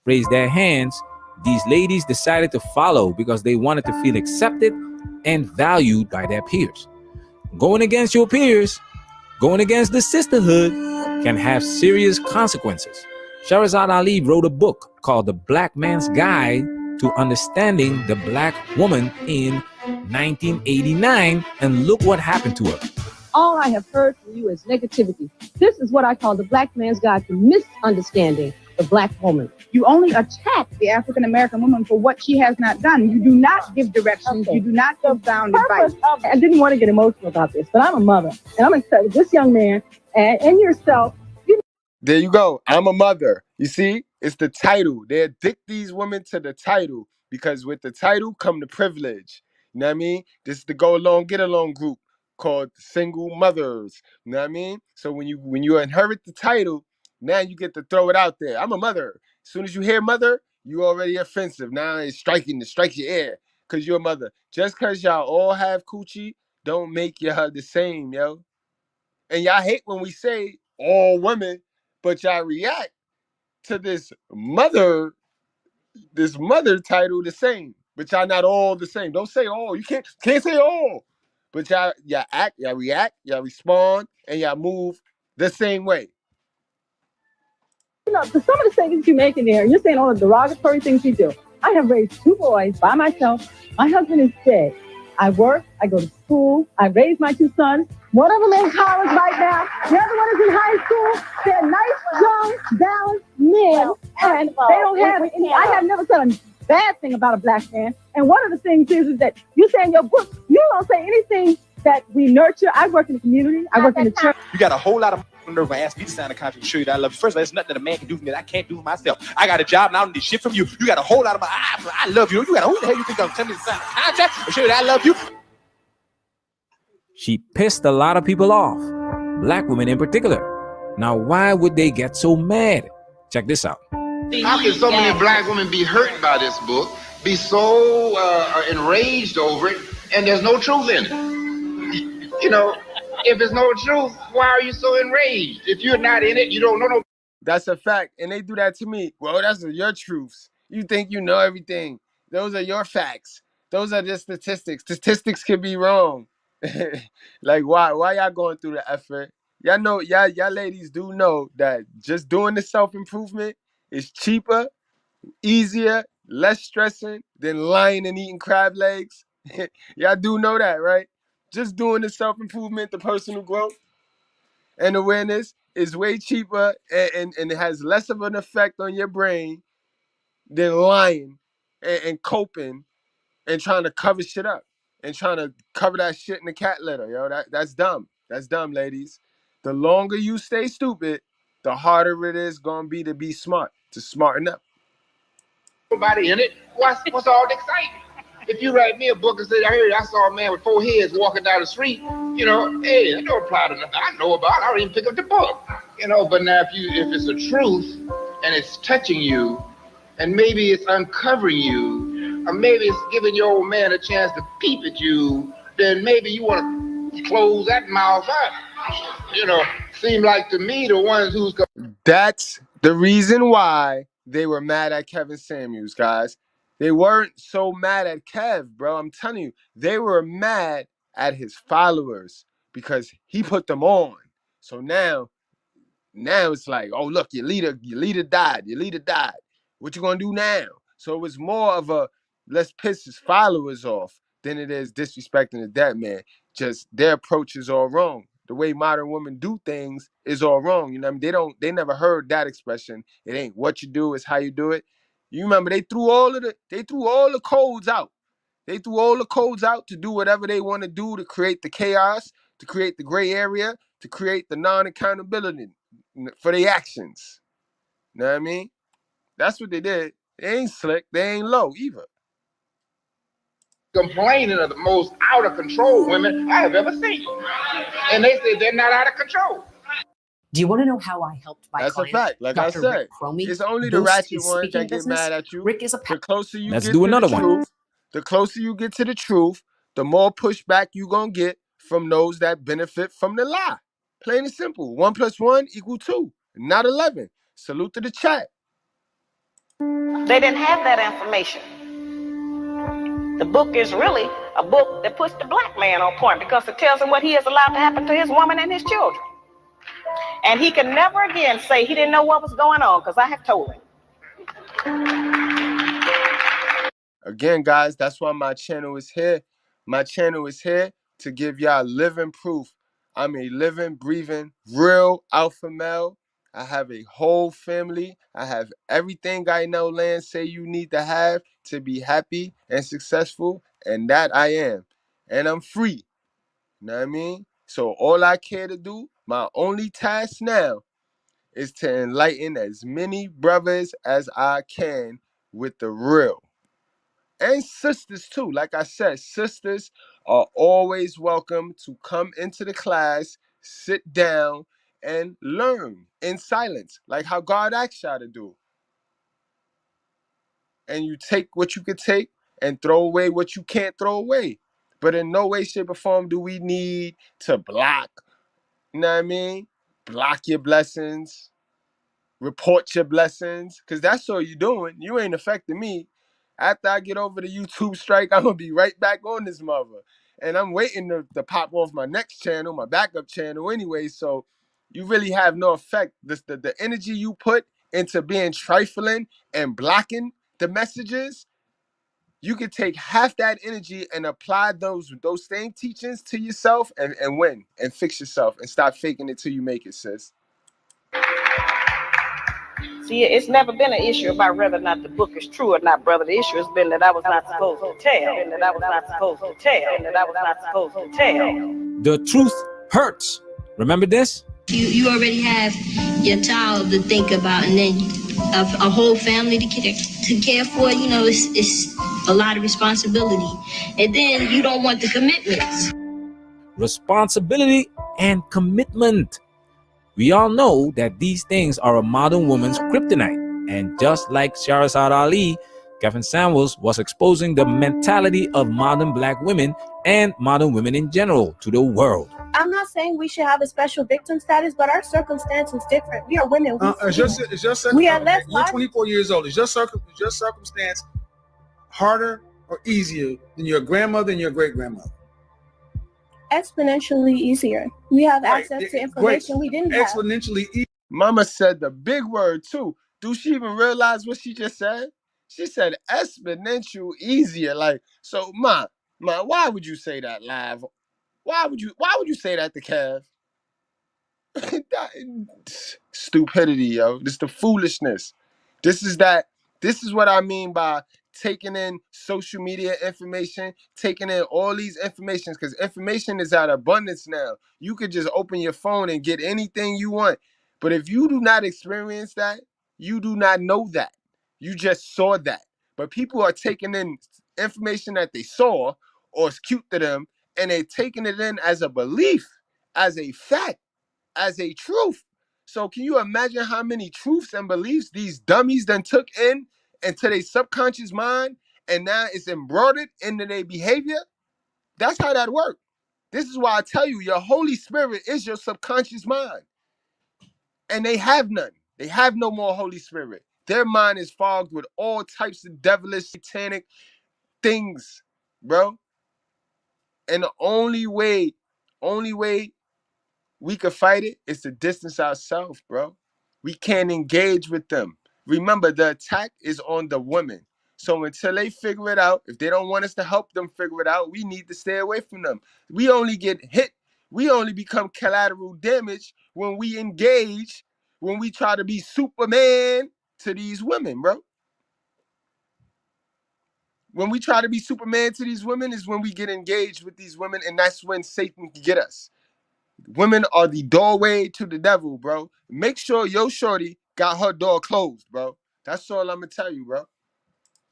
Raised their hands, these ladies decided to follow because they wanted to feel accepted and valued by their peers. Going against your peers, going against the sisterhood, can have serious consequences. Shahrazad Ali wrote a book called The Black Man's Guide to Understanding the Black Woman in 1989, and look what happened to her. All I have heard from you is negativity. This is what I call the black man's guide to misunderstanding the black woman. You only attack the African American woman for what she has not done. You do not give directions. Okay. You do not give sound advice. I didn't want to get emotional about this, but I'm a mother, and I'm excited. This young man and yourself. There you go. I'm a mother. You see, it's the title. They addict these women to the title because with the title come the privilege. You know what I mean? This is the go along, get along group called single mothers. You know what I mean? So when you inherit the title, now you get to throw it out there. I'm a mother. As soon as you hear mother, you already offensive. Now it's striking to strike your ear because you're a mother. Just because y'all all have coochie, don't make y'all the same, yo. And y'all hate when we say all women, but y'all react to this mother title the same. But y'all not all the same. Don't say all. You can't say all. But y'all act, y'all react, y'all respond, and y'all move the same way. You know, some of the statements you make in there, you're saying all the derogatory things you do. I have raised 2 boys by myself. My husband is dead. I work, I go to school, I raise my 2 sons. One of them in college right now, the other one is in high school. They're nice, young, balanced men, and they don't have any. I have never said a bad thing about a black man. And one of the things is that you say in your book, you don't say anything that we nurture. I work in the community, I work in the church. You got a whole lot of nerve and ask me to sign a contract to show you that I love you. First of all, there's nothing that a man can do for me that I can't do for myself. I got a job and I don't need shit from you. You got a whole lot of I love you. You got who the hell you think I'm telling me to sign a contract to show you that I love you? She pissed a lot of people off, black women in particular. Now, why would they get so mad? Check this out. How can so many black women be hurt by this book, be so enraged over it, and there's no truth in it? You know, if there's no truth, why are you so enraged? If you're not in it, you don't know no. That's a fact. And they do that to me. Well, that's your truths. You think you know everything. Those are your facts. Those are just statistics. Statistics can be wrong. Like, why y'all going through the effort? Y'all know, y'all ladies do know that just doing the self-improvement is cheaper, easier, less stressing than lying and eating crab legs. Y'all do know that, right? Just doing the self-improvement, the personal growth and awareness is way cheaper and it has less of an effect on your brain than lying and coping and trying to cover shit up and trying to cover that shit in the cat litter, yo. That's dumb. That's dumb, ladies. The longer you stay stupid, the harder it is gonna be to be smart, to smarten up. Nobody in it. What's all the excitement? If you write me a book and say, I saw a man with 4 heads walking down the street, you know, hey, that don't apply to nothing I know about. I don't even pick up the book. You know, but now if it's a truth and it's touching you, and maybe it's uncovering you, or maybe it's giving your old man a chance to peep at you, then maybe you want to close that mouth up. You know, seem like to me the ones who's That's the reason why they were mad at Kevin Samuels, guys. They weren't so mad at Kev, bro. I'm telling you, they were mad at his followers because he put them on. So now it's like, oh, look, your leader died. Your leader died. What you gonna do now? So it was more of a let's piss his followers off than it is disrespecting the dead man. Just their approach is all wrong. The way modern women do things is all wrong. You know what I mean? They never heard that expression. It ain't what you do, it's how you do it. You remember they threw all the codes out. They threw all the codes out to do whatever they want to do to create the chaos, to create the gray area, to create the non-accountability for their actions. You know what I mean? That's what they did. They ain't slick. They ain't low either. complaining of the most out of control women I have ever seen. And they say they're not out of control. Do you want to know how I helped my That's client, a fact. Like I Dr. said, Rick Cromie, it's only the boost ratchet his ones speaking that get business? mad at you. Rick is a The closer you Let's get do to another the one. truth, the closer you get to the truth, the more pushback you gonna get from those that benefit from the lie. Plain and simple. 1 + 1 = 2, not 11. Salute to the chat. They didn't have that information. The book is really a book that puts the black man on point because it tells him what he has allowed to happen to his woman and his children. And he can never again say he didn't know what was going on because I have told him. Again, guys, that's why my channel is here. My channel is here to give y'all living proof. I'm a living, breathing, real alpha male. I have a whole family. I have everything I know land say you need to have to be happy and successful, and that I am. And I'm free. You know what I mean? So all I care to do, my only task now, is to enlighten as many brothers as I can with the real. And sisters too. Like I said, sisters are always welcome to come into the class, sit down, and learn in silence, like how God asked y'all to do. And you take what you could take and throw away what you can't throw away. But in no way, shape, or form do we need to block, you know what I mean? Block your blessings, report your blessings, because that's all you're doing. You ain't affecting me. After I get over the YouTube strike, I'm gonna be right back on this mother. And I'm waiting to pop off my next channel, my backup channel anyway. So you really have no effect. The energy you put into being trifling and blocking the messages, you could take half that energy and apply those same teachings to yourself and win and fix yourself and stop faking it till you make it, sis. See, it's never been an issue about whether or not the book is true or not, brother. The issue has been that I was not supposed to tell. The truth hurts. Remember this? You already have your child to think about, and then a whole family to care for. You know, it's a lot of responsibility, and then you don't want the commitments. Responsibility and commitment. We all know that these things are a modern woman's kryptonite. And just like Shahrazad Ali, Kevin Samuels was exposing the mentality of modern black women and modern women in general to the world. I'm not saying we should have a special victim status, but our circumstance is different. We are women. We are less. You're 24 years old. Is your circumstance harder or easier than your grandmother and your great grandmother? Exponentially easier. We have access to information we didn't have. Exponentially easier. Mama said the big word too. Do she even realize what she just said? She said exponential easier. Like, so ma, why would you say that live? Why would you say that to Kev? Stupidity, yo. This the foolishness. This is what I mean by taking in social media information, taking in all these informations, because information is out of abundance now. You could just open your phone and get anything you want. But if you do not experience that, you do not know that. You just saw that. But people are taking in information that they saw or it's cute to them, and they're taking it in as a belief, as a fact, as a truth. So can you imagine how many truths and beliefs these dummies then took in into their subconscious mind, and now it's embroidered into their behavior? That's how that works. This is why I tell you, your Holy Spirit is your subconscious mind. And they have none. They have no more Holy Spirit. Their mind is fogged with all types of devilish, satanic things, bro. And the only way we could fight it is to distance ourselves, bro. We can't engage with them. Remember, the attack is on the women. So until they figure it out, if they don't want us to help them figure it out, we need to stay away from them. We only get hit. We only become collateral damage when we engage, when we try to be Superman to these women, bro. When we try to be Superman to these women is when we get engaged with these women, and that's when Satan can get us. Women are the doorway to the devil, bro. Make sure your shorty got her door closed, bro. That's all I'm gonna tell you, bro.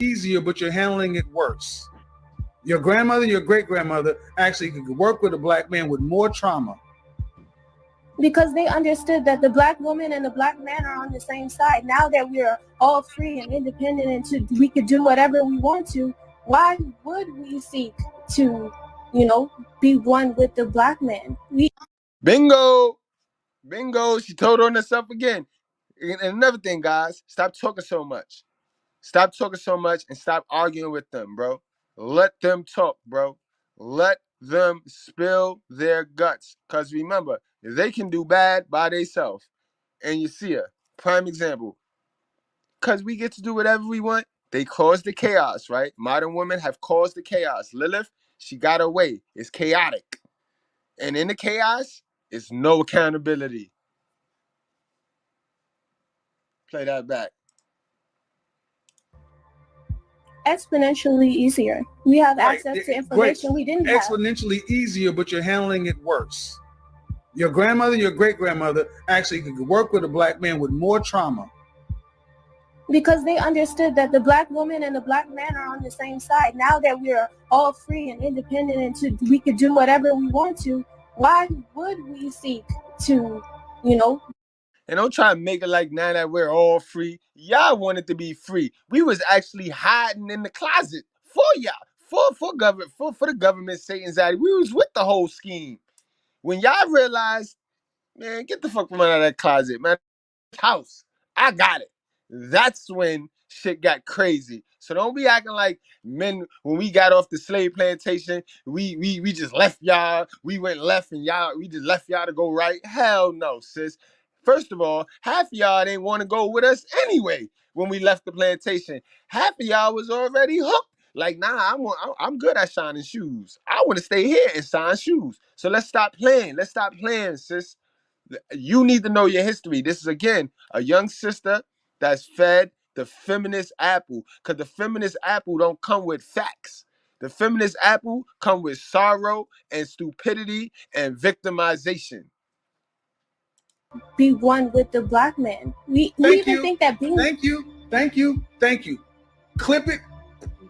Easier, but you're handling it worse. Your grandmother and your great grandmother actually could work with a black man with more trauma Because they understood that the black woman and the black man are on the same side. Now that we're all free and independent and we could do whatever we want to, why would we seek to, be one with the black man? Bingo. Bingo. She told on herself again. And another thing, guys, stop talking so much. Stop talking so much and stop arguing with them, bro. Let them talk, bro. Let them spill their guts. Because remember, they can do bad by themselves. And you see her. Prime example. Because we get to do whatever we want. They caused the chaos, right? Modern women have caused the chaos. Lilith, she got her way. It's chaotic. And in the chaos, it's no accountability. Play that back. Exponentially easier. We have access to information we didn't have. Exponentially easier, but you're handling it worse. Your grandmother, your great-grandmother actually could work with a black man with more trauma. Because they understood that the black woman and the black man are on the same side. Now that we're all free and independent and we could do whatever we want to, why would we seek to, And don't try to make it like now that we're all free. Y'all wanted to be free. We was actually hiding in the closet for y'all. For the government Satan's out. We was with the whole scheme. When y'all realized, man, get the fuck from out of that closet, man. House. I got it. That's when shit got crazy. So don't be acting like men when we got off the slave plantation, we just left y'all. We went left and we just left y'all to go right. Hell no, sis. First of all, half of y'all didn't want to go with us anyway when we left the plantation. Half of y'all was already hooked. Like, nah, I'm good at shining shoes. I want to stay here and shine shoes. So let's stop playing. Let's stop playing, sis. You need to know your history. This is, again, a young sister that's fed the feminist apple, because the feminist apple don't come with facts. The feminist apple come with sorrow and stupidity and victimization. Be one with the black man. We even think that being... Thank you. Clip it,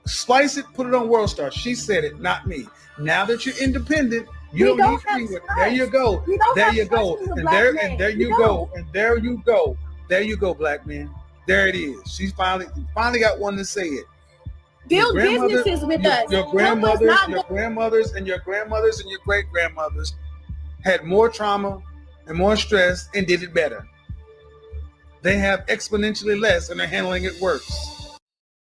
slice it, put it on World Star. She said it, not me. Now that you're independent, you don't need free with it. There you go. There you go. And there you go, black man. There it is. She's finally got one to say it. Build businesses with us. Your grandmothers and your great grandmothers had more trauma and more stress and did it better. They have exponentially less and are handling it worse.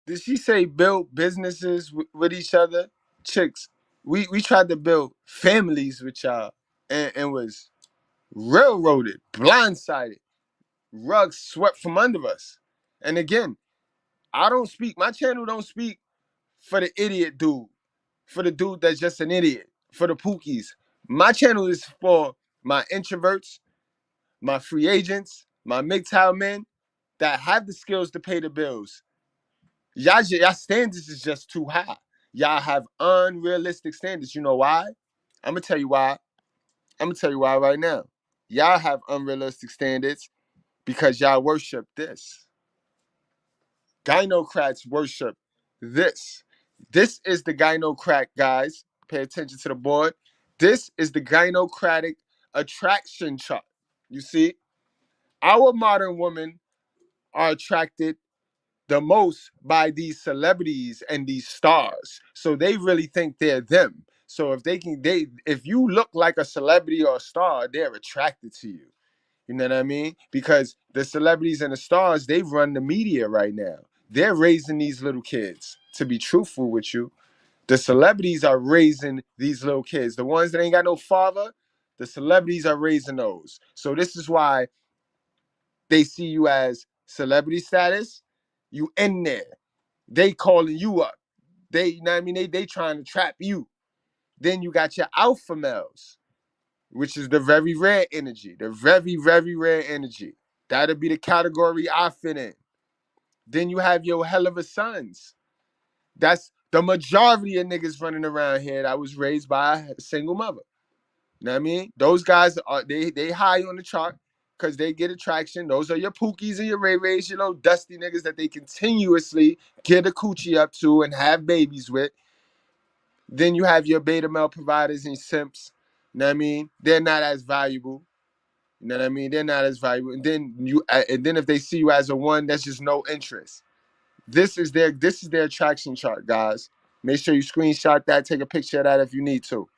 Did she say build businesses with each other? Chicks, we tried to build families with y'all and was railroaded, blindsided, rugs swept from under us. And again, my channel don't speak for the idiot dude, for the dude that's just an idiot, for the pookies. My channel is for my introverts, my free agents, my MGTOW men that have the skills to pay the bills. Y'all standards is just too high. Y'all have unrealistic standards. You know why? I'm gonna tell you why. I'm gonna tell you why right now. Y'all have unrealistic standards because y'all worship this. Gynocrats worship this. This is the gynocrat, guys. Pay attention to the board. This is the gynocratic attraction chart. You see, our modern women are attracted the most by these celebrities and these stars. So they really think they're them. So if you look like a celebrity or a star, they're attracted to you. You know what I mean? Because the celebrities and the stars, they run the media right now. They're raising these little kids. To be truthful with you, the celebrities are raising these little kids. The ones that ain't got no father, the celebrities are raising those. So this is why they see you as celebrity status. You in there. They calling you up. You know what I mean? They trying to trap you. Then you got your alpha males, which is the very rare energy. The very, very rare energy. That'll be the category I fit in. Then you have your hell of a sons. That's the majority of niggas running around here that was raised by a single mother. You know what I mean? Those guys are they high on the chart because they get attraction. Those are your Pookies and your Ray Rays, dusty niggas that they continuously get a coochie up to and have babies with. Then you have your beta male providers and simps. You know what I mean? They're not as valuable. You know what I mean? They're not as valuable. And then if they see you as a one, that's just no interest. This is their attraction chart, guys. Make sure you screenshot that, take a picture of that if you need to.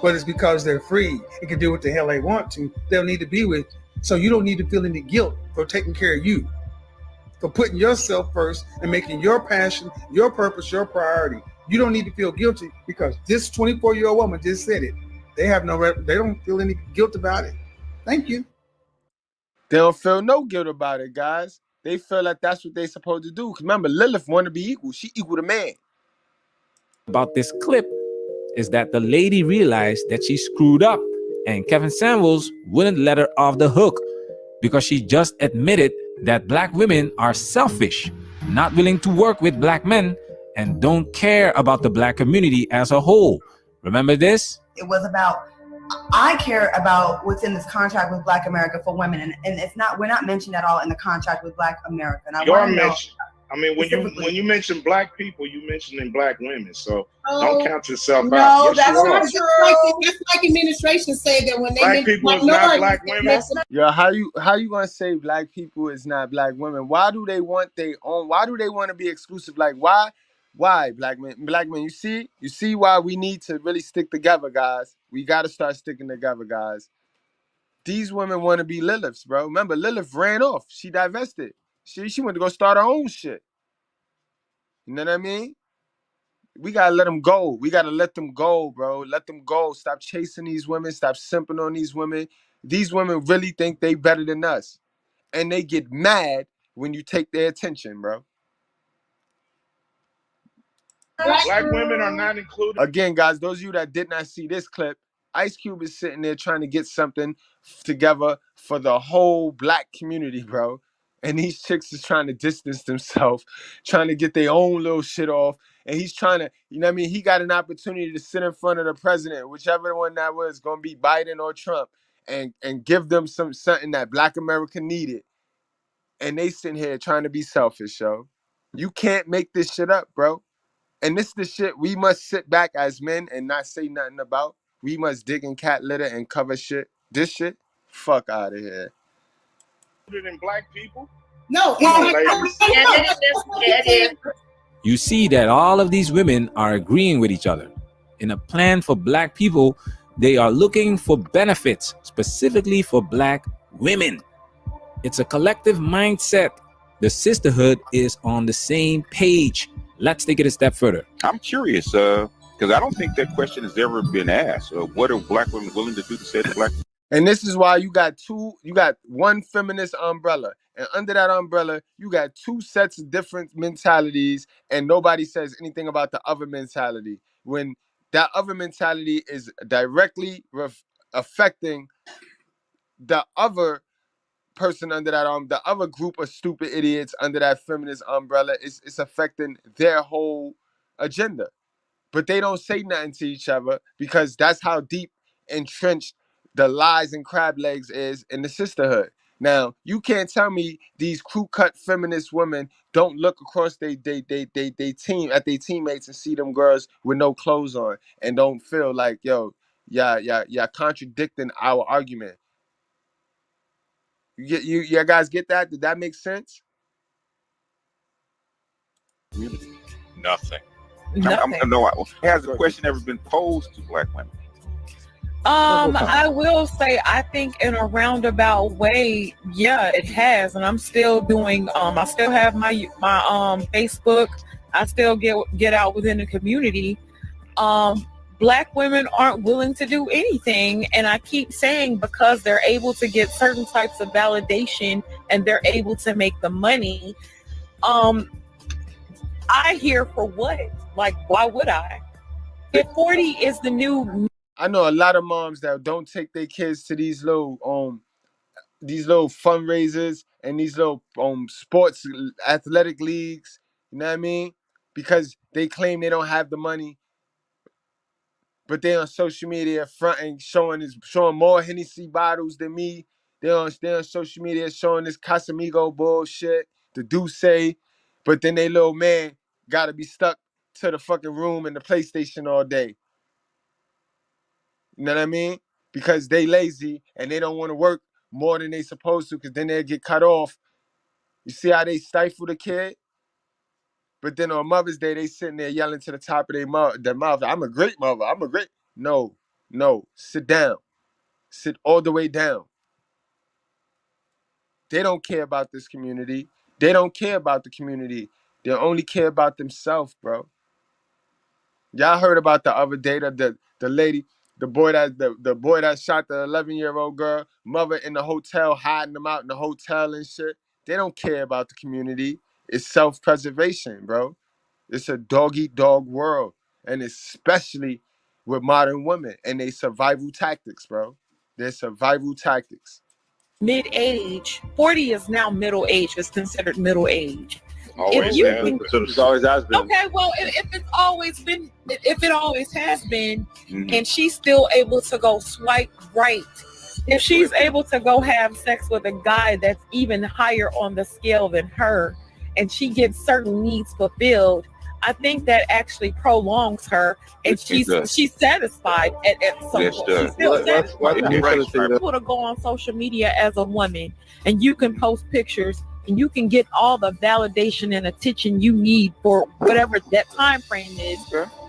But it's because they're free and can do what the hell they want to. They'll need to be with. So you don't need to feel any guilt for taking care of you, for putting yourself first and making your passion, your purpose, your priority. You don't need to feel guilty because this 24-year-old woman just said it. They don't feel any guilt about it. Thank you. They don't feel no guilt about it, guys. They feel like that's what they're supposed to do. Because remember, Lilith want to be equal. She equal to man. About this clip is that the lady realized that she screwed up and Kevin Samuels wouldn't let her off the hook because she just admitted that black women are selfish, not willing to work with black men, and don't care about the black community as a whole. Remember this? It was about, I care about what's in this contract with Black America for women, and it's not, we're not mentioned at all in the contract with Black America. And when you mention black people, you mentioning black women. So don't count yourself no, out. Yes, that's you not are. true. That's like administration said that when they Black people is not black women. Yo, how you gonna say black people is not black women? Why do they want their own? Why do they want to be exclusive? Like why black men? You see why we need to really stick together, guys. We got to start sticking together, guys. These women want to be Liliths, bro. Remember, Lilith ran off. She divested. She went to go start her own shit. You know what I mean? We gotta let them go. We gotta let them go, bro. Let them go. Stop chasing these women. Stop simping on these women. These women really think they better than us. And they get mad when you take their attention, bro. Black women are not included. Again, guys, those of you that did not see this clip, Ice Cube is sitting there trying to get something together for the whole black community, bro. And these chicks is trying to distance themselves, trying to get their own little shit off. And he's trying to, you know what I mean? He got an opportunity to sit in front of the president, whichever one that was, going to be Biden or Trump, and give them something that black America needed. And they sitting here trying to be selfish, yo. You can't make this shit up, bro. And this is the shit we must sit back as men and not say nothing about. We must dig in cat litter and cover shit. This shit, fuck out of here. In black people? No, You see that all of these women are agreeing with each other. In a plan for black people, they are looking for benefits specifically for black women. It's a collective mindset. The sisterhood is on the same page. Let's take it a step further. I'm curious, because I don't think that question has ever been asked. What are black women willing to do to save the black? And this is why you got one feminist umbrella. And under that umbrella, you got two sets of different mentalities, and nobody says anything about the other mentality. When that other mentality is directly affecting the other person under that the other group of stupid idiots under that feminist umbrella, it's affecting their whole agenda. But they don't say nothing to each other because that's how deep entrenched the lies and crab legs is in the sisterhood. Now, you can't tell me these crew cut feminist women don't look across they team at their teammates and see them girls with no clothes on and don't feel like, yo, yeah, contradicting our argument. You guys get that? Did that make sense? Nothing. Has the question ever been posed to black women? I will say, I think in a roundabout way, yeah, it has, and I'm still doing. I still have my Facebook. I still get out within the community. Black women aren't willing to do anything, and I keep saying because they're able to get certain types of validation and they're able to make the money. I hear for what? Like, why would I? If 40 is the new. I know a lot of moms that don't take their kids to these little fundraisers and these little sports athletic leagues. You know what I mean? Because they claim they don't have the money, but they on social media fronting, showing more Hennessy bottles than me. They on social media showing this Casamigo bullshit, the Douce, but then they little man gotta be stuck to the fucking room and the PlayStation all day. You know what I mean? because they lazy and they don't want to work more than they supposed to, because then they'll get cut off. You see how they stifle the kid? But then on Mother's Day, they sitting there yelling to the top of their mouth, I'm a great mother, I'm a great... No, sit down. Sit all the way down. They don't care about this community. They don't care about the community. They only care about themselves, bro. Y'all heard about the other day that the lady, the boy that shot the 11-year-old girl, mother in the hotel, hiding them out in the hotel and shit. They don't care about the community. It's self-preservation, bro. It's a dog-eat-dog world, and especially with modern women and they survival tactics, bro. They're survival tactics. Mid-age, 40 is now middle age. It's considered middle age. Always has been. It's always has been. Okay, well, if it's always been, if it always has been, and she's still able to go swipe right, if she's able to go have sex with a guy that's even higher on the scale than her, and she gets certain needs fulfilled, I think that actually prolongs her, and she's satisfied at some point. She's still satisfied. Able to go on social media as a woman, and you can post pictures, and you can get all the validation and attention you need for whatever that time frame is,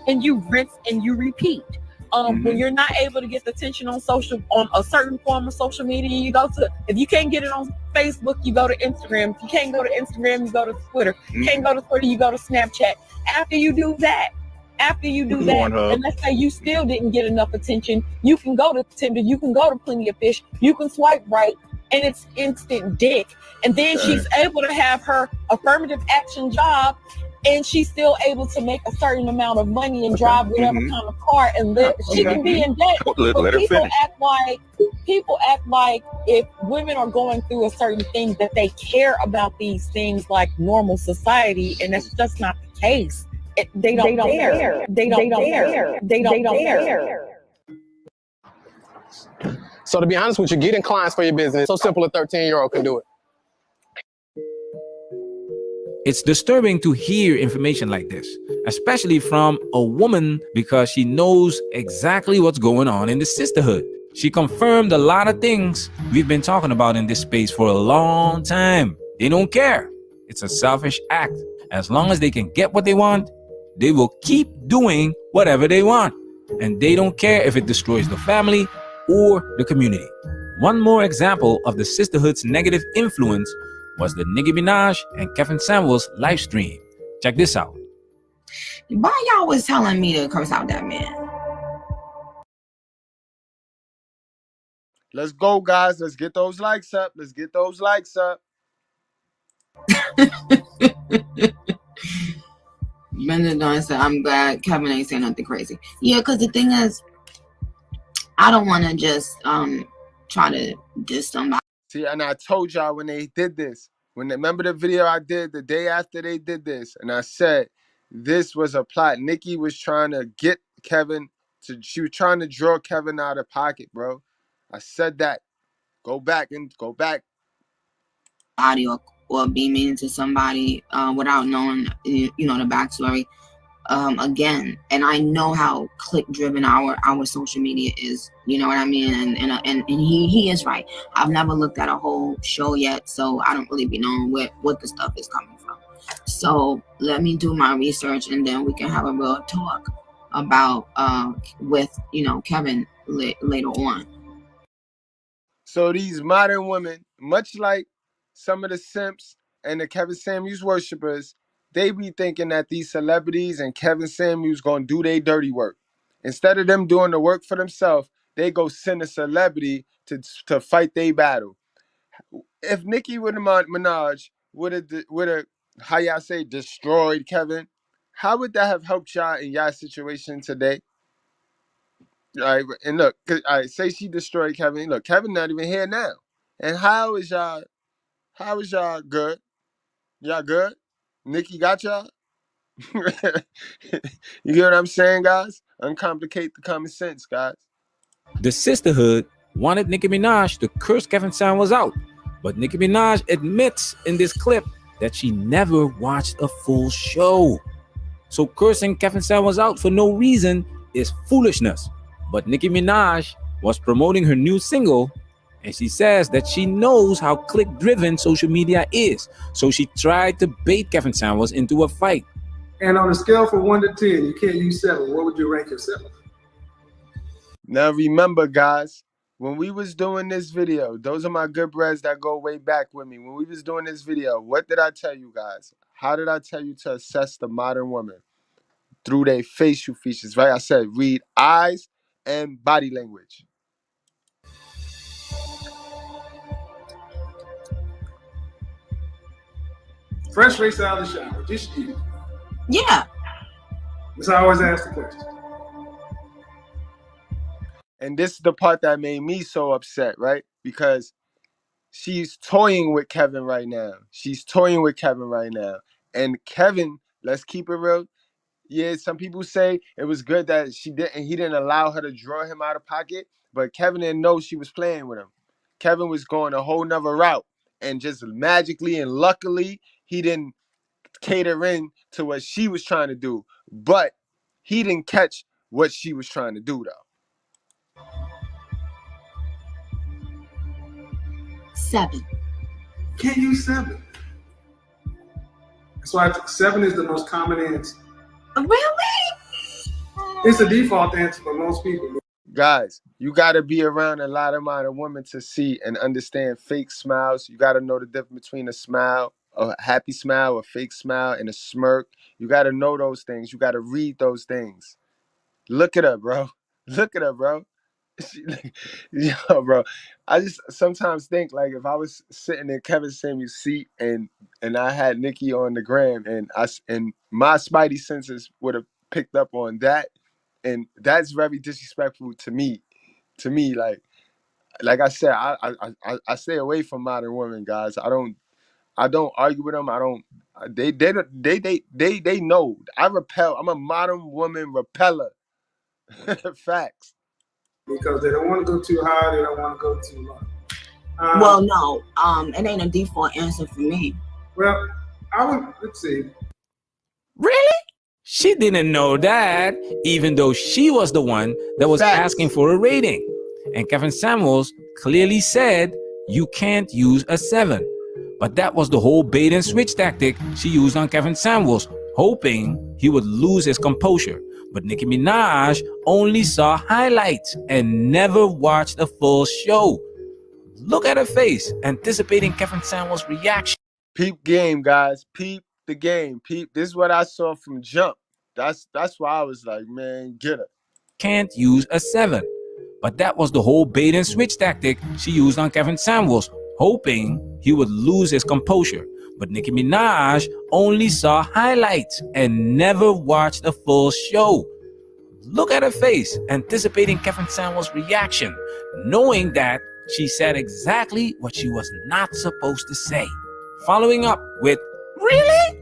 and you rinse and you repeat. When you're not able to get the attention on a certain form of social media, you go to, if you can't get it on Facebook, you go to Instagram. If you can't go to Instagram, you go to Twitter. If you can't go to Twitter, you go to Snapchat. After you do that, and let's say you still didn't get enough attention, you can go to Tinder, you can go to Plenty of Fish, you can swipe right, and it's instant dick. And then she's able to have her affirmative action job, and she's still able to make a certain amount of money and drive whatever kind of car and live. She can be in debt. But people act like if women are going through a certain thing that they care about these things like normal society, and that's just not the case. They don't care. They don't care. So to be honest with you, getting clients for your business, so simple a 13-year-old can do it. It's disturbing to hear information like this, especially from a woman, because she knows exactly what's going on in the sisterhood. She confirmed a lot of things we've been talking about in this space for a long time. They don't care. It's a selfish act. As long as they can get what they want, they will keep doing whatever they want. And they don't care if it destroys the family or the community. One more example of the sisterhood's negative influence was the Nicki Minaj and Kevin Samuels live stream. Check this out. Why y'all was telling me to curse out that man? Let's go, guys. Let's get those likes up. Brenda Dawn said, I'm glad Kevin ain't saying nothing crazy. Yeah, because the thing is, I don't want to just try to diss somebody. See, and I told y'all when they did this, remember the video I did the day after they did this, and I said this was a plot. Nicki was trying to get Kevin she was trying to draw Kevin out of pocket, bro. I said that. Go back. Or be mean to somebody without knowing, the backstory. Again, and I know how click driven our social media is, you know what I mean, and he is right. I've never looked at a whole show yet, so I don't really be knowing what the stuff is coming from. So let me do my research, and then we can have a real talk about with Kevin later on. So these modern women, much like some of the simps and the Kevin Samuels worshipers, they be thinking that these celebrities and Kevin Samuels gonna do their dirty work. Instead of them doing the work for themselves, they go send a celebrity to fight their battle. If Nicki Minaj would have how y'all say destroyed Kevin, how would that have helped y'all in y'all situation today? All right, and look, say she destroyed Kevin. Look, Kevin not even here now. And how is y'all good? Y'all good? Nicki got y'all? You get what I'm saying, guys? Uncomplicate the common sense, guys. The sisterhood wanted Nicki Minaj to curse Kevin Samuels out, but Nicki Minaj admits in this clip that she never watched a full show. So cursing Kevin Samuels out for no reason is foolishness. But Nicki Minaj was promoting her new single, and she says that she knows how click-driven social media is, so she tried to bait Kevin Samuels into a fight. And on a scale from 1 to 10, you can't use 7. What would you rank yourself? Now remember, guys, when we was doing this video, those are my good breads that go way back with me. When we was doing this video, what did I tell you guys? How did I tell you to assess the modern woman? Through their facial features, right? I said read eyes and body language. Fresh face out of the shower. Just you. Yeah. That's how I always ask the question. And this is the part that made me so upset, right? Because she's toying with Kevin right now. And Kevin, let's keep it real. Yeah, some people say it was good that he didn't allow her to draw him out of pocket, but Kevin didn't know she was playing with him. Kevin was going a whole nother route, and just magically and luckily, he didn't cater in to what she was trying to do, but he didn't catch what she was trying to do, though. 7. Can't use 7. That's why 7 is the most common answer. Really? It's the default answer for most people. Guys, you got to be around a lot of modern women to see and understand fake smiles. You got to know the difference between a smile, a happy smile, a fake smile, and a smirk. You got to know those things. You got to read those things. Look it up, bro. Look it up, bro. Yo, bro. I just sometimes think, like, if I was sitting in Kevin Samuels' seat and I had Nikki on the gram and my spidey senses would have picked up on that, and that's very disrespectful to me. Like I said, I stay away from modern women, guys. I don't argue with them. They know. I repel. I'm a modern woman repeller. Facts. Because they don't want to go too high, they don't want to go too low. Well, no, it ain't a default answer for me. Well, let's see. Really? She didn't know that, even though she was the one that was asking for a rating. And Kevin Samuels clearly said you can't use a 7. But that was the whole bait and switch tactic she used on Kevin Samuels, hoping he would lose his composure. But Nicki Minaj only saw highlights and never watched the full show. Look at her face, anticipating Kevin Samuels' reaction. Peep game, guys. Peep the game. Peep. This is what I saw from jump. That's why I was like, man, get her. Can't use a 7. But that was the whole bait and switch tactic she used on Kevin Samuels, hoping he would lose his composure. But Nicki Minaj only saw highlights and never watched the full show. Look at her face, anticipating Kevin Samuels' reaction, knowing that she said exactly what she was not supposed to say. Following up with, really?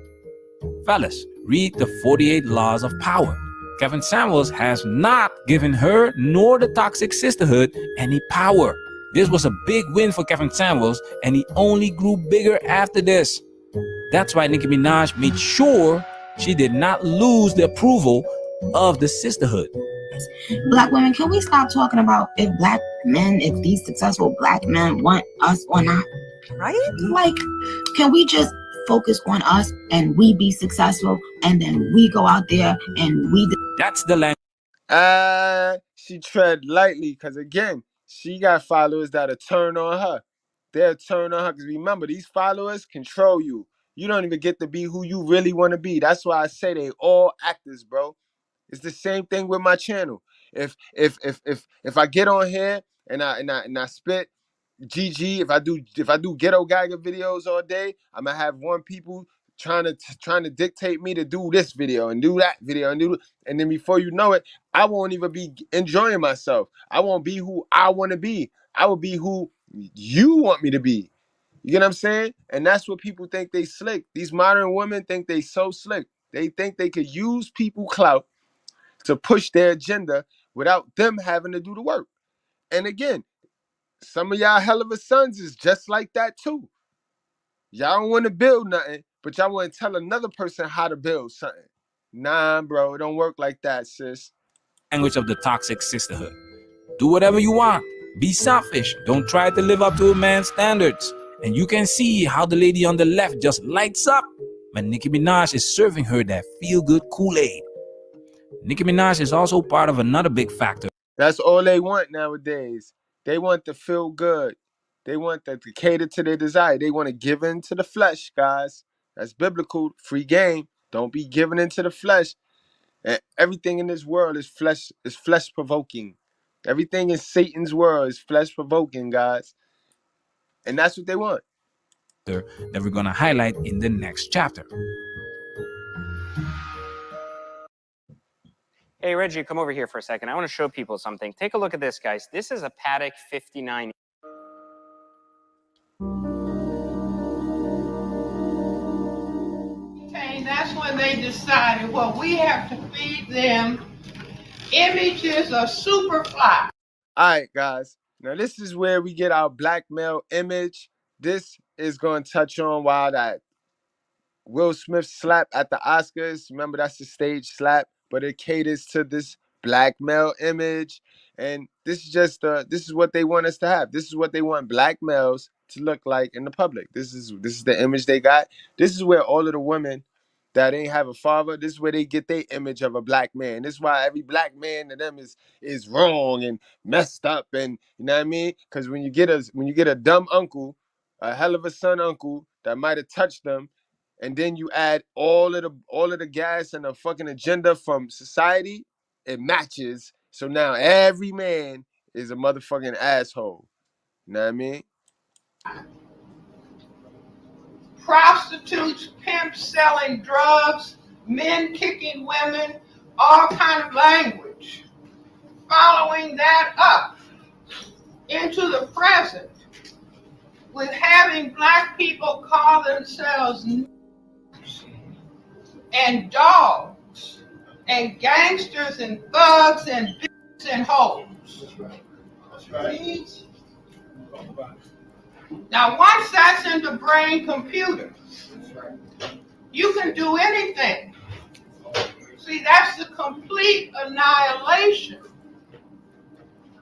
Fellas, read the 48 Laws of Power. Kevin Samuels has not given her nor the Toxic Sisterhood any power. This was a big win for Kevin Samuels, and he only grew bigger after this. That's why Nicki Minaj made sure she did not lose the approval of the sisterhood. Black women, can we stop talking about if these successful black men want us or not? Right? Like, can we just focus on us and we be successful, and then we go out there and we... That's the language. She tread lightly, because again, she got followers that'll turn on her. They'll turn on her, because remember, these followers control you. You don't even get to be who you really want to be. That's why I say they all actors, bro. It's the same thing with my channel. If I get on here and I spit GG, if I do ghetto gagger videos all day, I'm gonna have one people trying to dictate me to do this video and do that video and then before you know it, I won't even be enjoying myself. I won't be who I want to be. I will be who you want me to be. You get what I'm saying? And that's what people think they slick. These modern women think they so slick. They think they could use people clout to push their agenda without them having to do the work. And again, some of y'all hell of a sons is just like that too. Y'all don't want to build nothing, but y'all want to tell another person how to build something. Nah, bro, it don't work like that, sis. Language of the Toxic Sisterhood. Do whatever you want. Be selfish. Don't try to live up to a man's standards. And you can see how the lady on the left just lights up when Nicki Minaj is serving her that feel-good Kool-Aid. Nicki Minaj is also part of another big factor. That's all they want nowadays. They want to feel good. They want to cater to their desire. They want to give in to the flesh, guys. That's biblical. Free game. Don't be giving into the flesh. And everything in this world is flesh provoking. Everything in Satan's world is flesh provoking, guys. And that's what they want. That we're going to highlight in the next chapter. Hey, Reggie, come over here for a second. I want to show people something. Take a look at this, guys. This is a Paddock 59. That's when they decided, well, we have to feed them images of Superfly. All right, guys. Now, this is where we get our black male image. This is going to touch on why that Will Smith slap at the Oscars. Remember, that's the stage slap, but it caters to this black male image. And this is just this is what they want us to have. This is what they want black males to look like in the public. This is the image they got. This is where all of the women that ain't have a father, this is where they get their image of a black man. This is why every black man to them is wrong and messed up, and you know what I mean? Because when you get a dumb uncle, a hell of a son uncle that might have touched them, and then you add all of the gas and the fucking agenda from society, it matches. So now every man is a motherfucking asshole. You know what I mean? Prostitutes, pimps selling drugs, men kicking women, all kind of language. Following that up into the present with having black people call themselves and dogs and gangsters and thugs and bitches and hoes. That's right. Now, once that's in the brain computer, you can do anything. See, that's the complete annihilation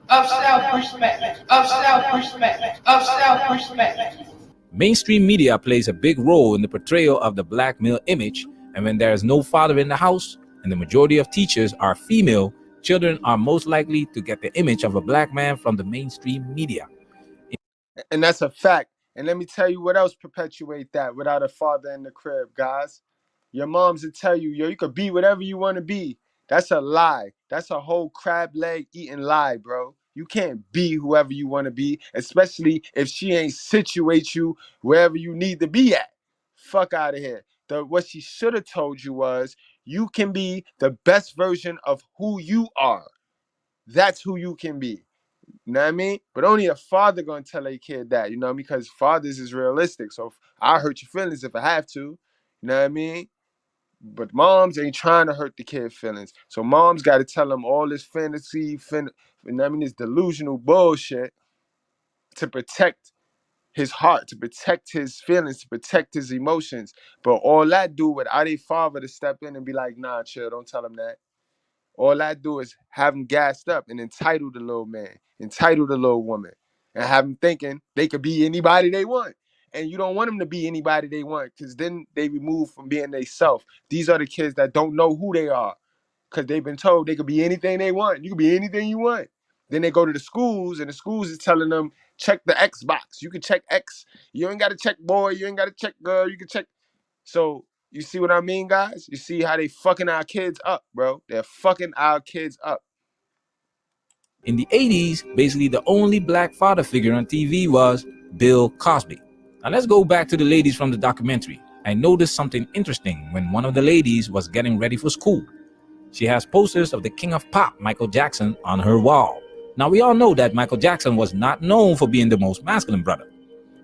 of self-respect, of self-respect, of self-respect. Mainstream media plays a big role in the portrayal of the black male image, and when there is no father in the house and the majority of teachers are female, children are most likely to get the image of a black man from the mainstream media. And that's a fact. And let me tell you what else perpetuate that without a father in the crib, guys. Your moms will tell you, yo, you could be whatever you want to be. That's a lie. That's a whole crab leg eating lie, bro. You can't be whoever you want to be, especially if she ain't situate you wherever you need to be at. Fuck out of here. What she should have told you was, you can be the best version of who you are. That's who you can be. You know what I mean? But only a father gonna tell a kid that, you know, because fathers is realistic. So I hurt your feelings if I have to. You know what I mean? But moms ain't trying to hurt the kid feelings. So moms got to tell them all this fantasy, you know what I mean, this delusional bullshit to protect his heart, to protect his feelings, to protect his emotions. But all that do without a father to step in and be like, nah, chill, don't tell him that. All I do is have them gassed up and entitle the little man, entitle the little woman, and have them thinking they could be anybody they want. And you don't want them to be anybody they want, because then they remove from being they self. These are the kids that don't know who they are, because they've been told they could be anything they want. You could be anything you want. Then they go to the schools, and the schools is telling them, check the X box. You can check X. You ain't got to check boy. You ain't got to check girl. You can check. So you see what I mean, guys? You see how they fucking our kids up, bro? They're fucking our kids up. In the 80s, basically the only black father figure on TV was Bill Cosby. Now let's go back to the ladies from the documentary. I noticed something interesting when one of the ladies was getting ready for school. She has posters of the king of pop, Michael Jackson, on her wall. Now we all know that Michael Jackson was not known for being the most masculine brother.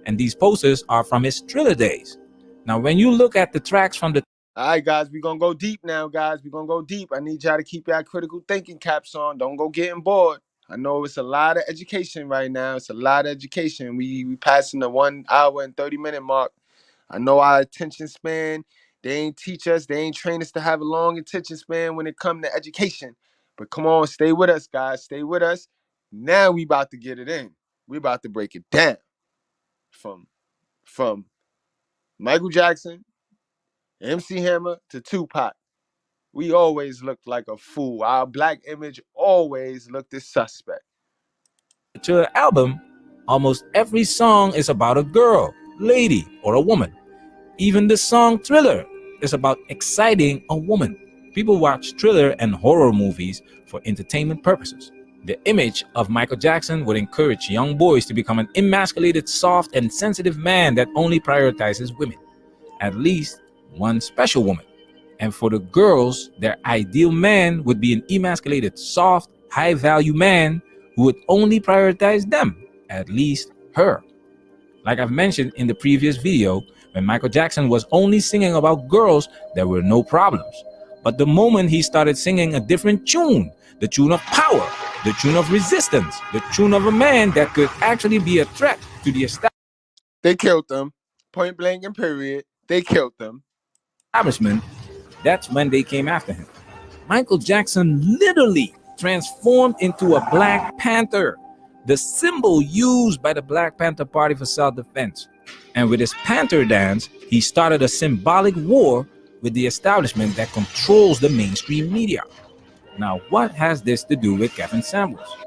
And these posters are from his Thriller days. Now when you look at the tracks from the... All right, guys, we're going to go deep now, guys. We're going to go deep. I need y'all to keep your critical thinking caps on. Don't go getting bored. I know it's a lot of education right now. It's a lot of education. We passing the 1 hour and 30-minute mark. I know our attention span, they ain't teach us, they ain't train us to have a long attention span when it comes to education. But come on, stay with us, guys. Stay with us. Now we about to get it in. We about to break it down. From Michael Jackson, MC Hammer to Tupac. We always looked like a fool. Our black image always looked as suspect. To an album, almost every song is about a girl, lady, or a woman. Even the song Thriller is about exciting a woman. People watch thriller and horror movies for entertainment purposes. The image of Michael Jackson would encourage young boys to become an emasculated, soft, and sensitive man that only prioritizes women, at least one special woman. And for the girls, their ideal man would be an emasculated, soft, high-value man who would only prioritize them, at least her. Like I've mentioned in the previous video, when Michael Jackson was only singing about girls, there were no problems. But the moment he started singing a different tune, the tune of power, the tune of resistance, the tune of a man that could actually be a threat to the They killed them. Point blank and period. They killed them. establishment, that's when they came after him. Michael Jackson literally transformed into a Black Panther, the symbol used by the Black Panther Party for self-defense. And with his Panther dance, he started a symbolic war with the establishment that controls the mainstream media. Now, what has this to do with Kevin Samuels?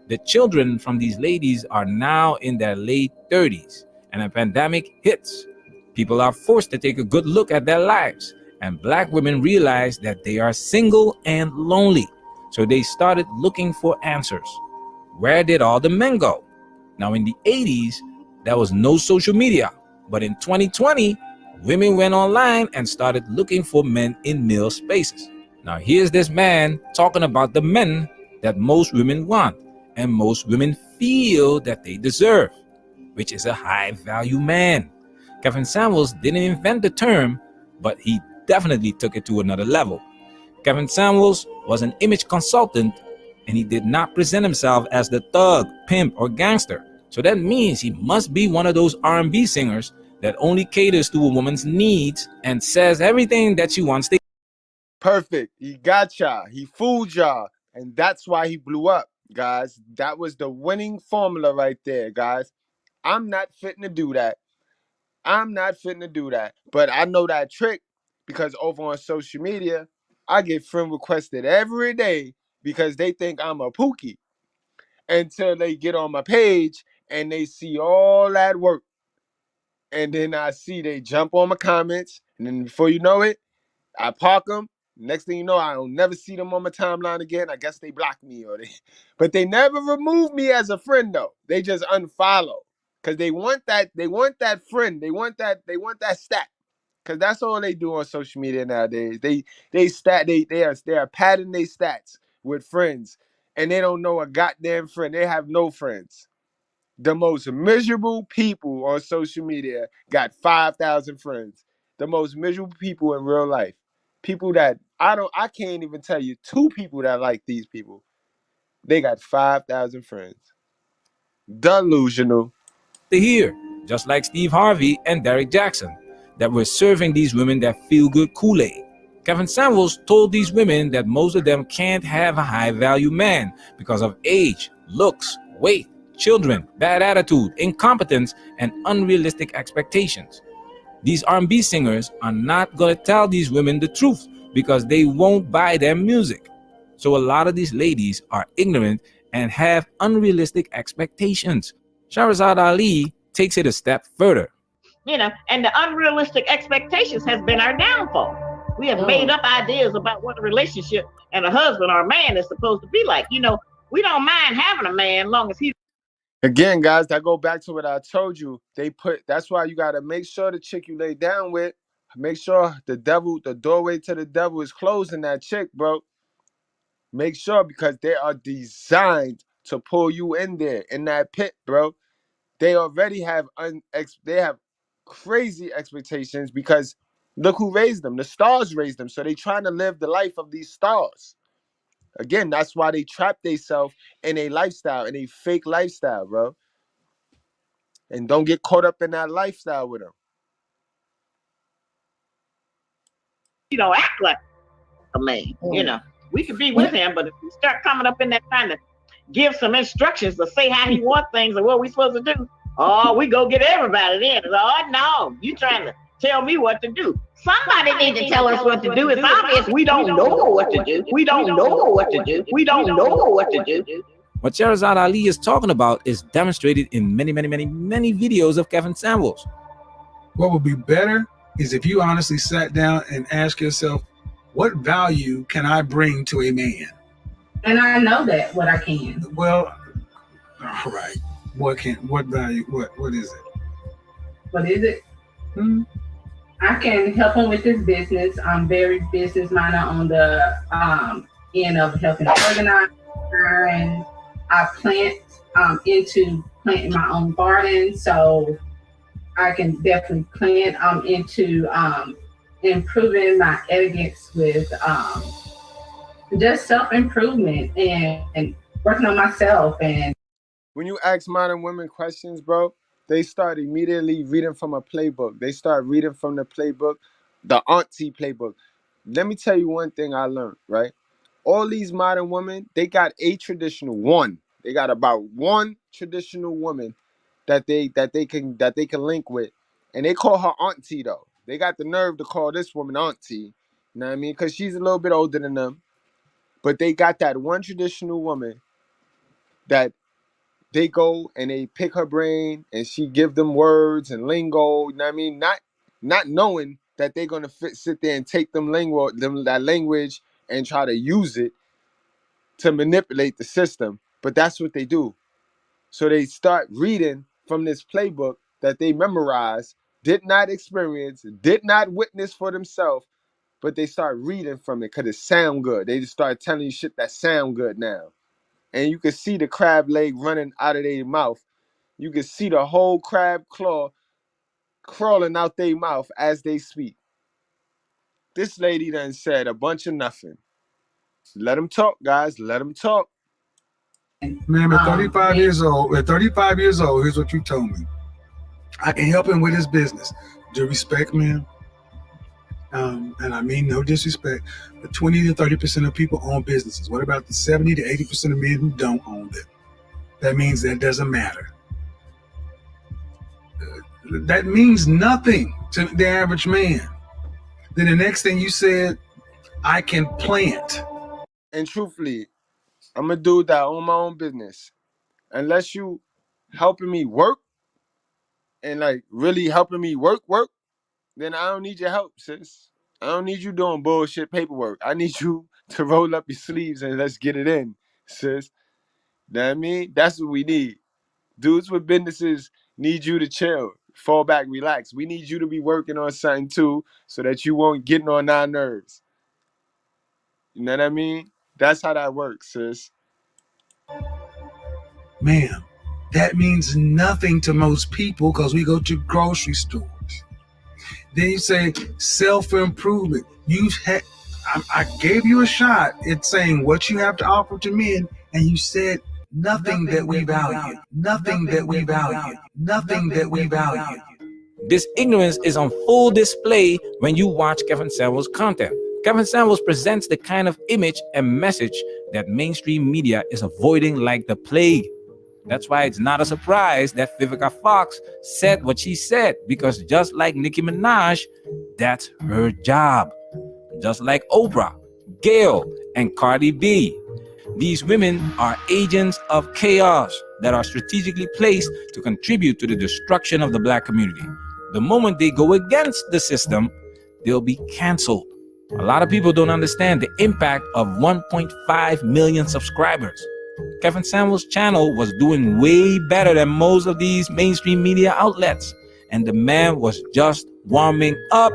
The children from these ladies are now in their late 30s, and a pandemic hits. People are forced to take a good look at their lives, and black women realize that they are single and lonely. So they started looking for answers. Where did all the men go? Now, in the 80s, there was no social media, but in 2020, women went online and started looking for men in male spaces. Now, here's this man talking about the men that most women want and most women feel that they deserve, which is a high-value man. Kevin Samuels didn't invent the term, but he definitely took it to another level. Kevin Samuels was an image consultant, and he did not present himself as the thug, pimp, or gangster. So that means he must be one of those R&B singers that only caters to a woman's needs and says everything that she wants to. Perfect. He got y'all. He fooled y'all. And that's why he blew up, guys. That was the winning formula right there, guys. I'm not fitting to do that. But I know that trick because over on social media, I get friend requested every day because they think I'm a pookie until they get on my page and they see all that work. And then I see they jump on my comments. And then before you know it, I park them. Next thing you know, I don't never see them on my timeline again. I guess they block me but they never remove me as a friend though. They just unfollow. Cause they want that friend. They want that stat. Cause that's all they do on social media nowadays. They are padding their stats with friends. And they don't know a goddamn friend. They have no friends. The most miserable people on social media got 5,000 friends. The most miserable people in real life. People that I can't even tell you two people that like these people. They got 5,000 friends. Delusional. Here, just like Steve Harvey and Derek Jackson, that were serving these women that feel-good Kool-Aid. Kevin Samuels told these women that most of them can't have a high-value man because of age, looks, weight, children, bad attitude, incompetence, and unrealistic expectations. These R&B singers are not going to tell these women the truth because they won't buy their music. So a lot of these ladies are ignorant and have unrealistic expectations. Shahrazad Ali takes it a step further. You know, and the unrealistic expectations has been our downfall. We have made up ideas about what a relationship and a husband or a man is supposed to be like. You know, we don't mind having a man long as he. Again, guys, that go back to what I told you. That's why you gotta make sure the chick you lay down with, make sure the doorway to the devil is closing that chick, bro. Make sure because they are designed to pull you in there in that pit, bro. They already have they have crazy expectations because look who raised them. The stars raised them. So they trying to live the life of these stars. Again, that's why they trap themselves in a lifestyle, in a fake lifestyle, bro. And don't get caught up in that lifestyle with them. You don't act like a man. You know, we could be with him, but if we start coming up in that kind of give some instructions to say how he wants things and what we supposed to do. Oh, we go get everybody then. Oh, no, you trying to tell me what to do. Somebody needs to tell us what to do. It's obvious we don't know what to do. We don't know what to do. We don't know what to do. What Sherazad Ali is talking about is demonstrated in many videos of Kevin Samuels. What would be better is if you honestly sat down and asked yourself, what value can I bring to a man? And I know that what I can. Well, all right. What value? What is it? What is it? I can help him with his business. I'm very business minded on the end of helping organize, and I plant into planting my own garden, so I can definitely plant into improving my etiquettes with just self-improvement and working on myself. And when you ask modern women questions, bro, they start immediately reading from a playbook. They start reading from the playbook, the auntie playbook. Let me tell you one thing I learned, right? All these modern women, they got a traditional one. They got about one traditional woman that they can link with, and they call her auntie though. They got the nerve to call this woman auntie. You know what I mean? Because she's a little bit older than them, but they got that one traditional woman that they go and they pick her brain and she give them words and lingo. You know what I mean? Not knowing that they're gonna sit there and take that language and try to use it to manipulate the system. But that's what they do. So they start reading from this playbook that they memorized, did not experience, did not witness for themselves, but they start reading from it because it sound good. They just start telling you shit that sound good now. And you can see the crab leg running out of their mouth. You can see the whole crab claw crawling out their mouth as they speak. This lady done said a bunch of nothing. Let them talk, guys. Let them talk. Ma'am, at 35 years old, here's what you told me. I can help him with his business. Do respect, ma'am? And I mean no disrespect, but 20 to 30% of people own businesses. What about the 70 to 80% of men who don't own them? That means that doesn't matter. That means nothing to the average man. Then the next thing you said, I can plant. And truthfully, I'm a dude that own my own business. Unless you helping me work and like really helping me work, then I don't need your help, sis. I don't need you doing bullshit paperwork. I need you to roll up your sleeves and let's get it in, sis. Know what I mean? That's what we need. Dudes with businesses need you to chill, fall back, relax. We need you to be working on something too so that you won't get on our nerves. You know what I mean? That's how that works, sis. Ma'am, that means nothing to most people because we go to grocery stores. Then you say self-improvement. I gave you a shot at saying what you have to offer to men, and you said nothing that we value. Nothing that we value. Nothing that we value. This ignorance is on full display when you watch Kevin Samuels' content. Kevin Samuels presents the kind of image and message that mainstream media is avoiding like the plague. That's why it's not a surprise that Vivica Fox said what she said, because just like Nicki Minaj, that's her job. Just like Oprah, Gayle, and Cardi B. These women are agents of chaos that are strategically placed to contribute to the destruction of the Black community. The moment they go against the system, they'll be canceled. A lot of people don't understand the impact of 1.5 million subscribers. Kevin Samuels' channel was doing way better than most of these mainstream media outlets, and the man was just warming up.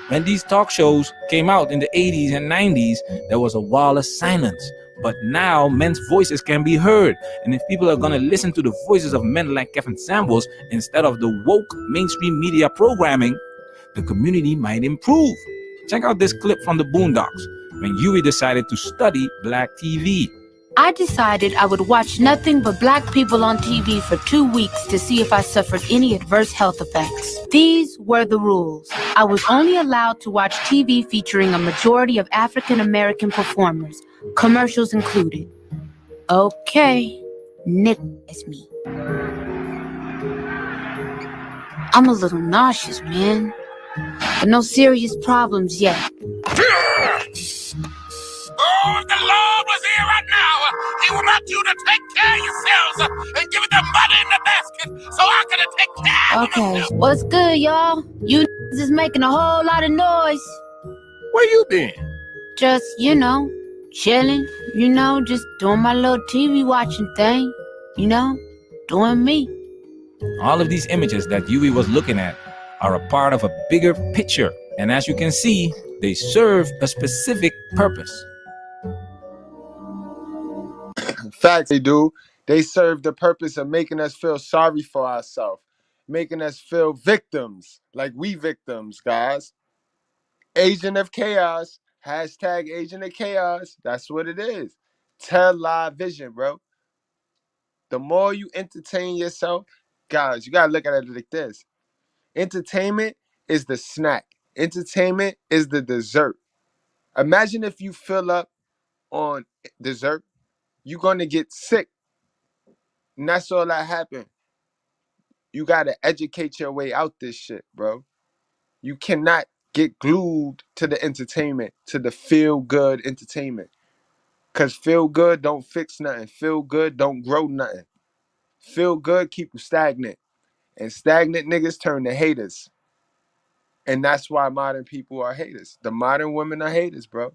When these talk shows came out in the 80s and 90s, there was a wall of silence. But now men's voices can be heard, and if people are going to listen to the voices of men like Kevin Samuels instead of the woke mainstream media programming, the community might improve. Check out this clip from the Boondocks when Huey decided to study Black TV. I decided I would watch nothing but Black people on TV for 2 weeks to see if I suffered any adverse health effects. These were the rules. I was only allowed to watch TV featuring a majority of African American performers, commercials included. Okay, Nick is me. I'm a little nauseous, man. But no serious problems yet. Oh, if the Lord was here right now, he would want you to take care of yourselves and give it the money in the basket so I can take care of Okay, myself. what's good, y'all? You is making a whole lot of noise. Where you been? Just, chilling, just doing my little TV watching thing, doing me. All of these images that Yui was looking at are a part of a bigger picture. And as you can see, they serve a specific purpose. Facts, they do. They serve the purpose of making us feel sorry for ourselves, making us feel victims, like we victims, guys. Agent of chaos, hashtag agent of chaos. That's what it is. Television, bro. The more you entertain yourself, guys, you gotta look at it like this. Entertainment is the snack. Entertainment is the dessert. Imagine if you fill up on dessert, you're gonna get sick. And that's all that happened. You gotta educate your way out this shit, bro. You cannot get glued to the entertainment, to the feel good entertainment. Cause feel good don't fix nothing. Feel good don't grow nothing. Feel good keep you stagnant. And stagnant niggas turn to haters. And that's why modern people are haters. The modern women are haters, bro.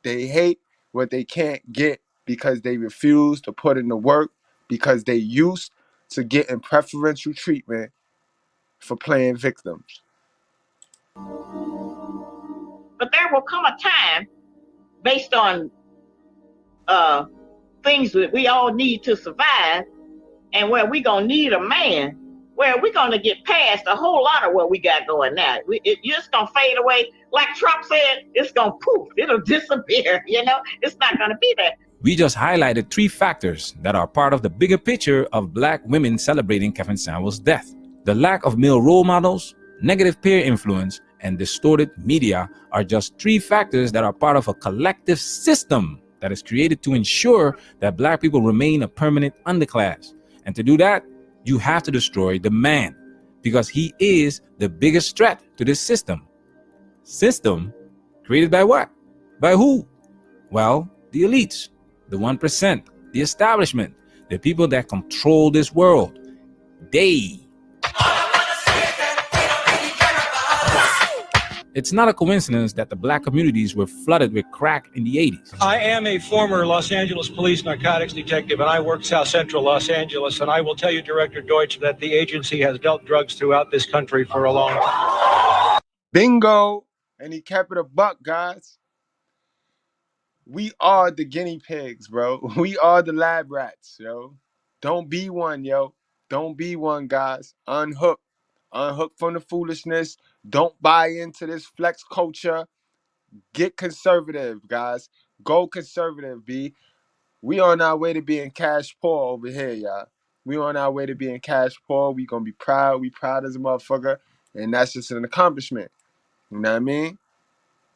They hate what they can't get because they refuse to put in the work, because they used to getting preferential treatment for playing victims. But there will come a time, based on things that we all need to survive, and where we gonna need a man, where we gonna get past a whole lot of what we got going now. It's just gonna fade away. Like Trump said, it's gonna poof, it'll disappear, It's not gonna be there. We just highlighted 3 factors that are part of the bigger picture of Black women celebrating Kevin Samuels' death. The lack of male role models, negative peer influence, and distorted media are just 3 factors that are part of a collective system that is created to ensure that Black people remain a permanent underclass. And to do that, you have to destroy the man, because he is the biggest threat to this system. System created by what? By who? Well, the elites, the 1%, the establishment, the people that control this world. They. It's not a coincidence that the Black communities were flooded with crack in the 80s. I am a former Los Angeles police narcotics detective, and I work South Central Los Angeles, and I will tell you, Director Deutsch, that the agency has dealt drugs throughout this country for a long time. Bingo! And he kept it a buck, guys. We are the guinea pigs, bro. We are the lab rats, yo. Don't be one, yo. Don't be one, guys. Unhook. Unhook from the foolishness. Don't buy into this flex culture. Get conservative, guys. Go conservative, B. We on our way to being cash poor over here, y'all. We on our way to being cash poor. We gonna be proud. We proud as a motherfucker. And that's just an accomplishment. You know what I mean?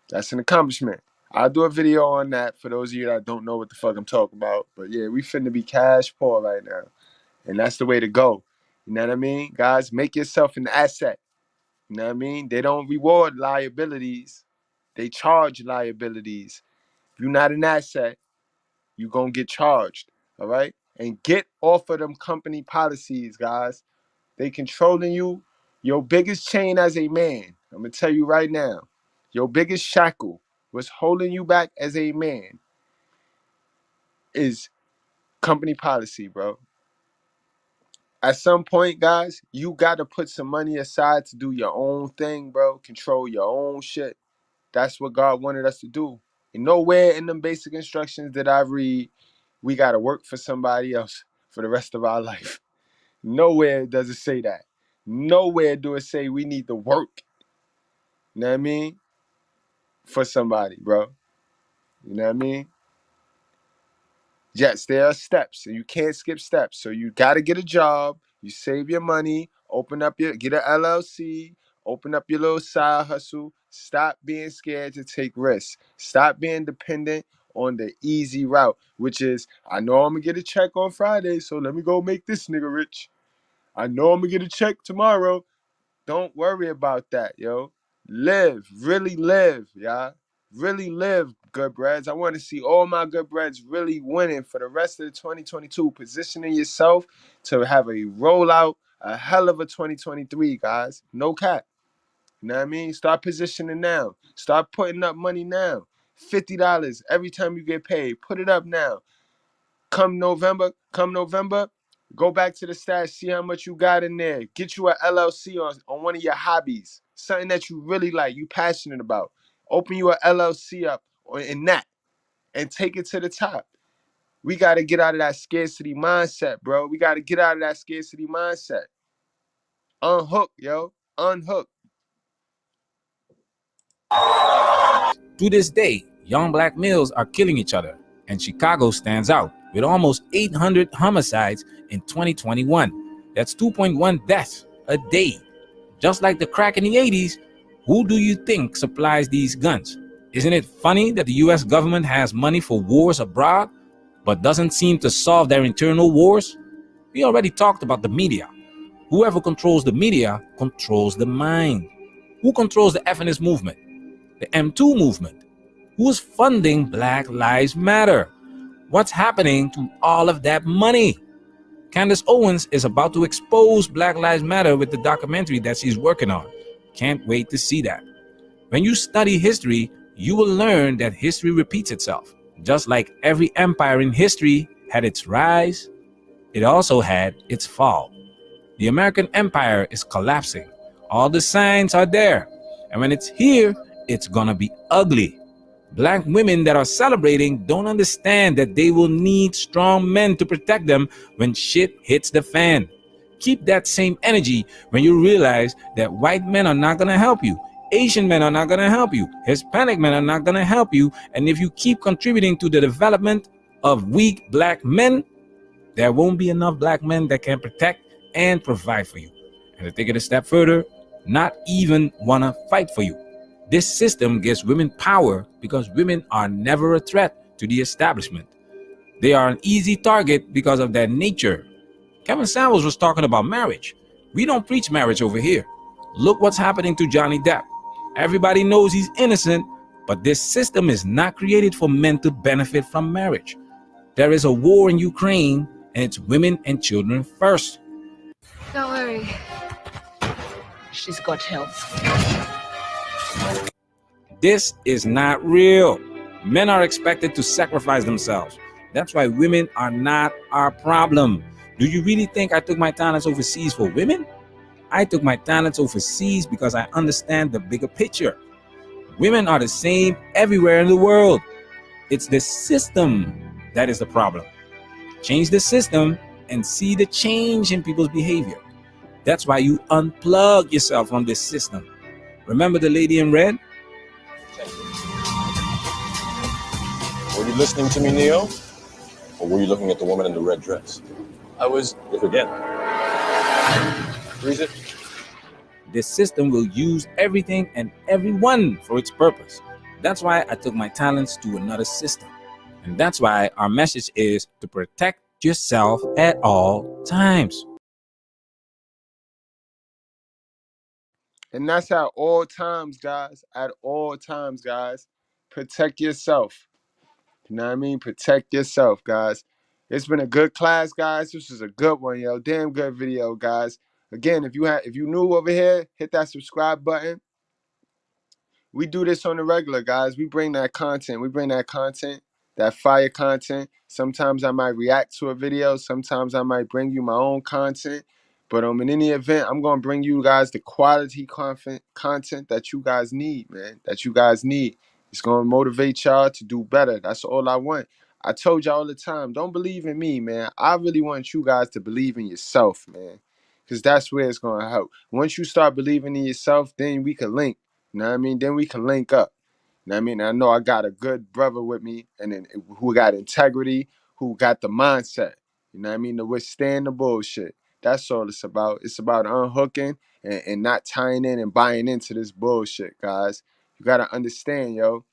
That's an accomplishment. I'll do a video on that for those of you that don't know what the fuck I'm talking about. But yeah, we finna be cash poor right now. And that's the way to go. You know what I mean? Guys, make yourself an asset. You know what I mean? They don't reward liabilities. They charge liabilities. If you're not an asset, you're going to get charged. All right? And get off of them company policies, guys. They controlling you. Your biggest chain as a man, I'm going to tell you right now, your biggest shackle was holding you back as a man is company policy, bro. At some point, guys, you got to put some money aside to do your own thing, bro. Control your own shit. That's what God wanted us to do. And nowhere in them basic instructions that I read, we got to work for somebody else for the rest of our life. Nowhere does it say that. Nowhere do it say we need to work. You know what I mean? For somebody, bro. You know what I mean? Yes, there are steps, and you can't skip steps. So you got to get a job. You save your money. Get an LLC. Open up your little side hustle. Stop being scared to take risks. Stop being dependent on the easy route, which is, I know I'm gonna get a check on Friday, so let me go make this nigga rich. I know I'm gonna get a check tomorrow. Don't worry about that, yo. Live, really live, y'all. Really live, good breads. I want to see all my good breads really winning for the rest of the 2022, positioning yourself to have a rollout, a hell of a 2023, guys. No cap. You know what I mean? Start positioning now. Start putting up money now. $50 every time you get paid. Put it up now. Come November, go back to the stash, see how much you got in there. Get you a LLC on one of your hobbies, something that you really like, you passionate about. Open you a LLC up in that and take it to the top. We got to get out of that scarcity mindset, bro. We got to get out of that scarcity mindset. Unhook, yo. Unhook. To this day, young black males are killing each other, and Chicago stands out with almost 800 homicides in 2021. That's 2.1 deaths a day. Just like the crack in the 80s, who do you think supplies these guns? Isn't it funny that the US government has money for wars abroad, but doesn't seem to solve their internal wars? We already talked about the media. Whoever controls the media controls the mind. Who controls the FNS movement? The M2 movement? Who's funding Black Lives Matter? What's happening to all of that money? Candace Owens is about to expose Black Lives Matter with the documentary that she's working on. Can't wait to see that. When you study history, you will learn that history repeats itself. Just like every empire in history had its rise, it also had its fall. The American empire is collapsing. All the signs are there. And when it's here, it's gonna be ugly. Black women that are celebrating don't understand that they will need strong men to protect them when shit hits the fan. Keep that same energy when you realize that white men are not gonna help you, Asian men are not gonna help you, Hispanic men are not gonna help you, and if you keep contributing to the development of weak black men, there won't be enough black men that can protect and provide for you. And to take it a step further, not even wanna fight for you. This system gives women power because women are never a threat to the establishment. They are an easy target because of their nature. Kevin Samuels was talking about marriage. We don't preach marriage over here. Look what's happening to Johnny Depp. Everybody knows he's innocent, but this system is not created for men to benefit from marriage. There is a war in Ukraine, and it's women and children first. Don't worry. She's got help. This is not real. Men are expected to sacrifice themselves. That's why women are not our problem. Do you really think I took my talents overseas for women? I took my talents overseas because I understand the bigger picture. Women are the same everywhere in the world. It's the system that is the problem. Change the system and see the change in people's behavior. That's why you unplug yourself from this system. Remember the lady in red? Were you listening to me, Neo? Or were you looking at the woman in the red dress? I was. Look again. Freeze it. This system will use everything and everyone for its purpose. That's why I took my talents to another system. And that's why our message is to protect yourself at all times. And that's at all times, guys. At all times, guys. Protect yourself. You know what I mean? Protect yourself, guys. It's been a good class, guys. This is a good one, yo. Damn good video, guys. Again, if you new over here, hit that subscribe button. We do this on the regular, guys. We bring that content. We bring that content, that fire content. Sometimes I might react to a video. Sometimes I might bring you my own content. But in any event, I'm going to bring you guys the quality content that you guys need, man. That you guys need. It's going to motivate y'all to do better. That's all I want. I told y'all all the time, don't believe in me, man. I really want you guys to believe in yourself, man. Because that's where it's going to help. Once you start believing in yourself, then we can link. You know what I mean? Then we can link up. You know what I mean? I know I got a good brother with me and then who got integrity, who got the mindset. You know what I mean? To withstand the bullshit. That's all it's about. It's about unhooking and not tying in and buying into this bullshit, guys. You gotta understand, yo.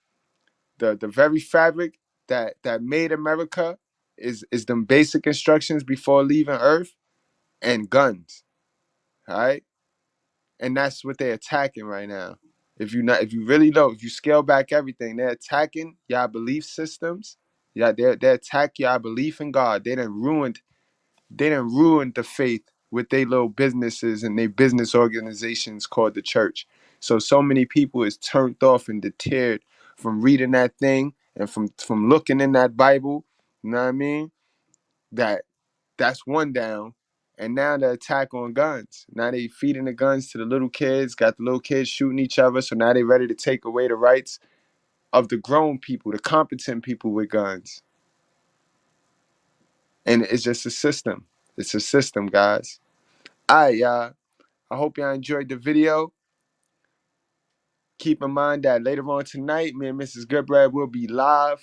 The very fabric that made America is them basic instructions before leaving Earth and guns. All right? And that's what they're attacking right now. If you really know, if you scale back everything, they're attacking y'all belief systems. Yeah, they attack y'all belief in God. They done ruined the faith with their little businesses and their business organizations called the church. So many people is turned off and deterred from reading that thing and from looking in that Bible. You know what I mean? That's one down. And now the attack on guns. Now they feeding the guns to the little kids, got the little kids shooting each other. So now they ready to take away the rights of the grown people, the competent people with guns. And it's just a system. It's a system, guys. All right, y'all. I hope y'all enjoyed the video. Keep in mind that later on tonight, me and Mrs.Goodbread will be live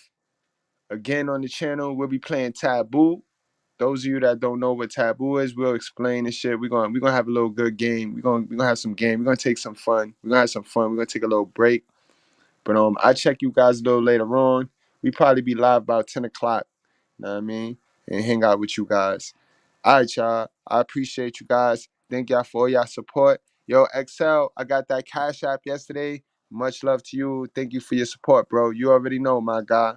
again on the channel. We'll be playing Taboo. Those of you that don't know what Taboo is, we'll explain and shit. We're gonna have a little good game. We're gonna have some game. We're gonna take some fun. We're gonna have some fun. We're gonna take a little break. But I'll check you guys a little later on. We probably be live about 10 o'clock. You know what I mean? And hang out with you guys. All right, y'all. I appreciate you guys. Thank y'all for all y'all support. Yo, XL, I got that Cash App yesterday. Much love to you. Thank you for your support, bro. You already know, my guy.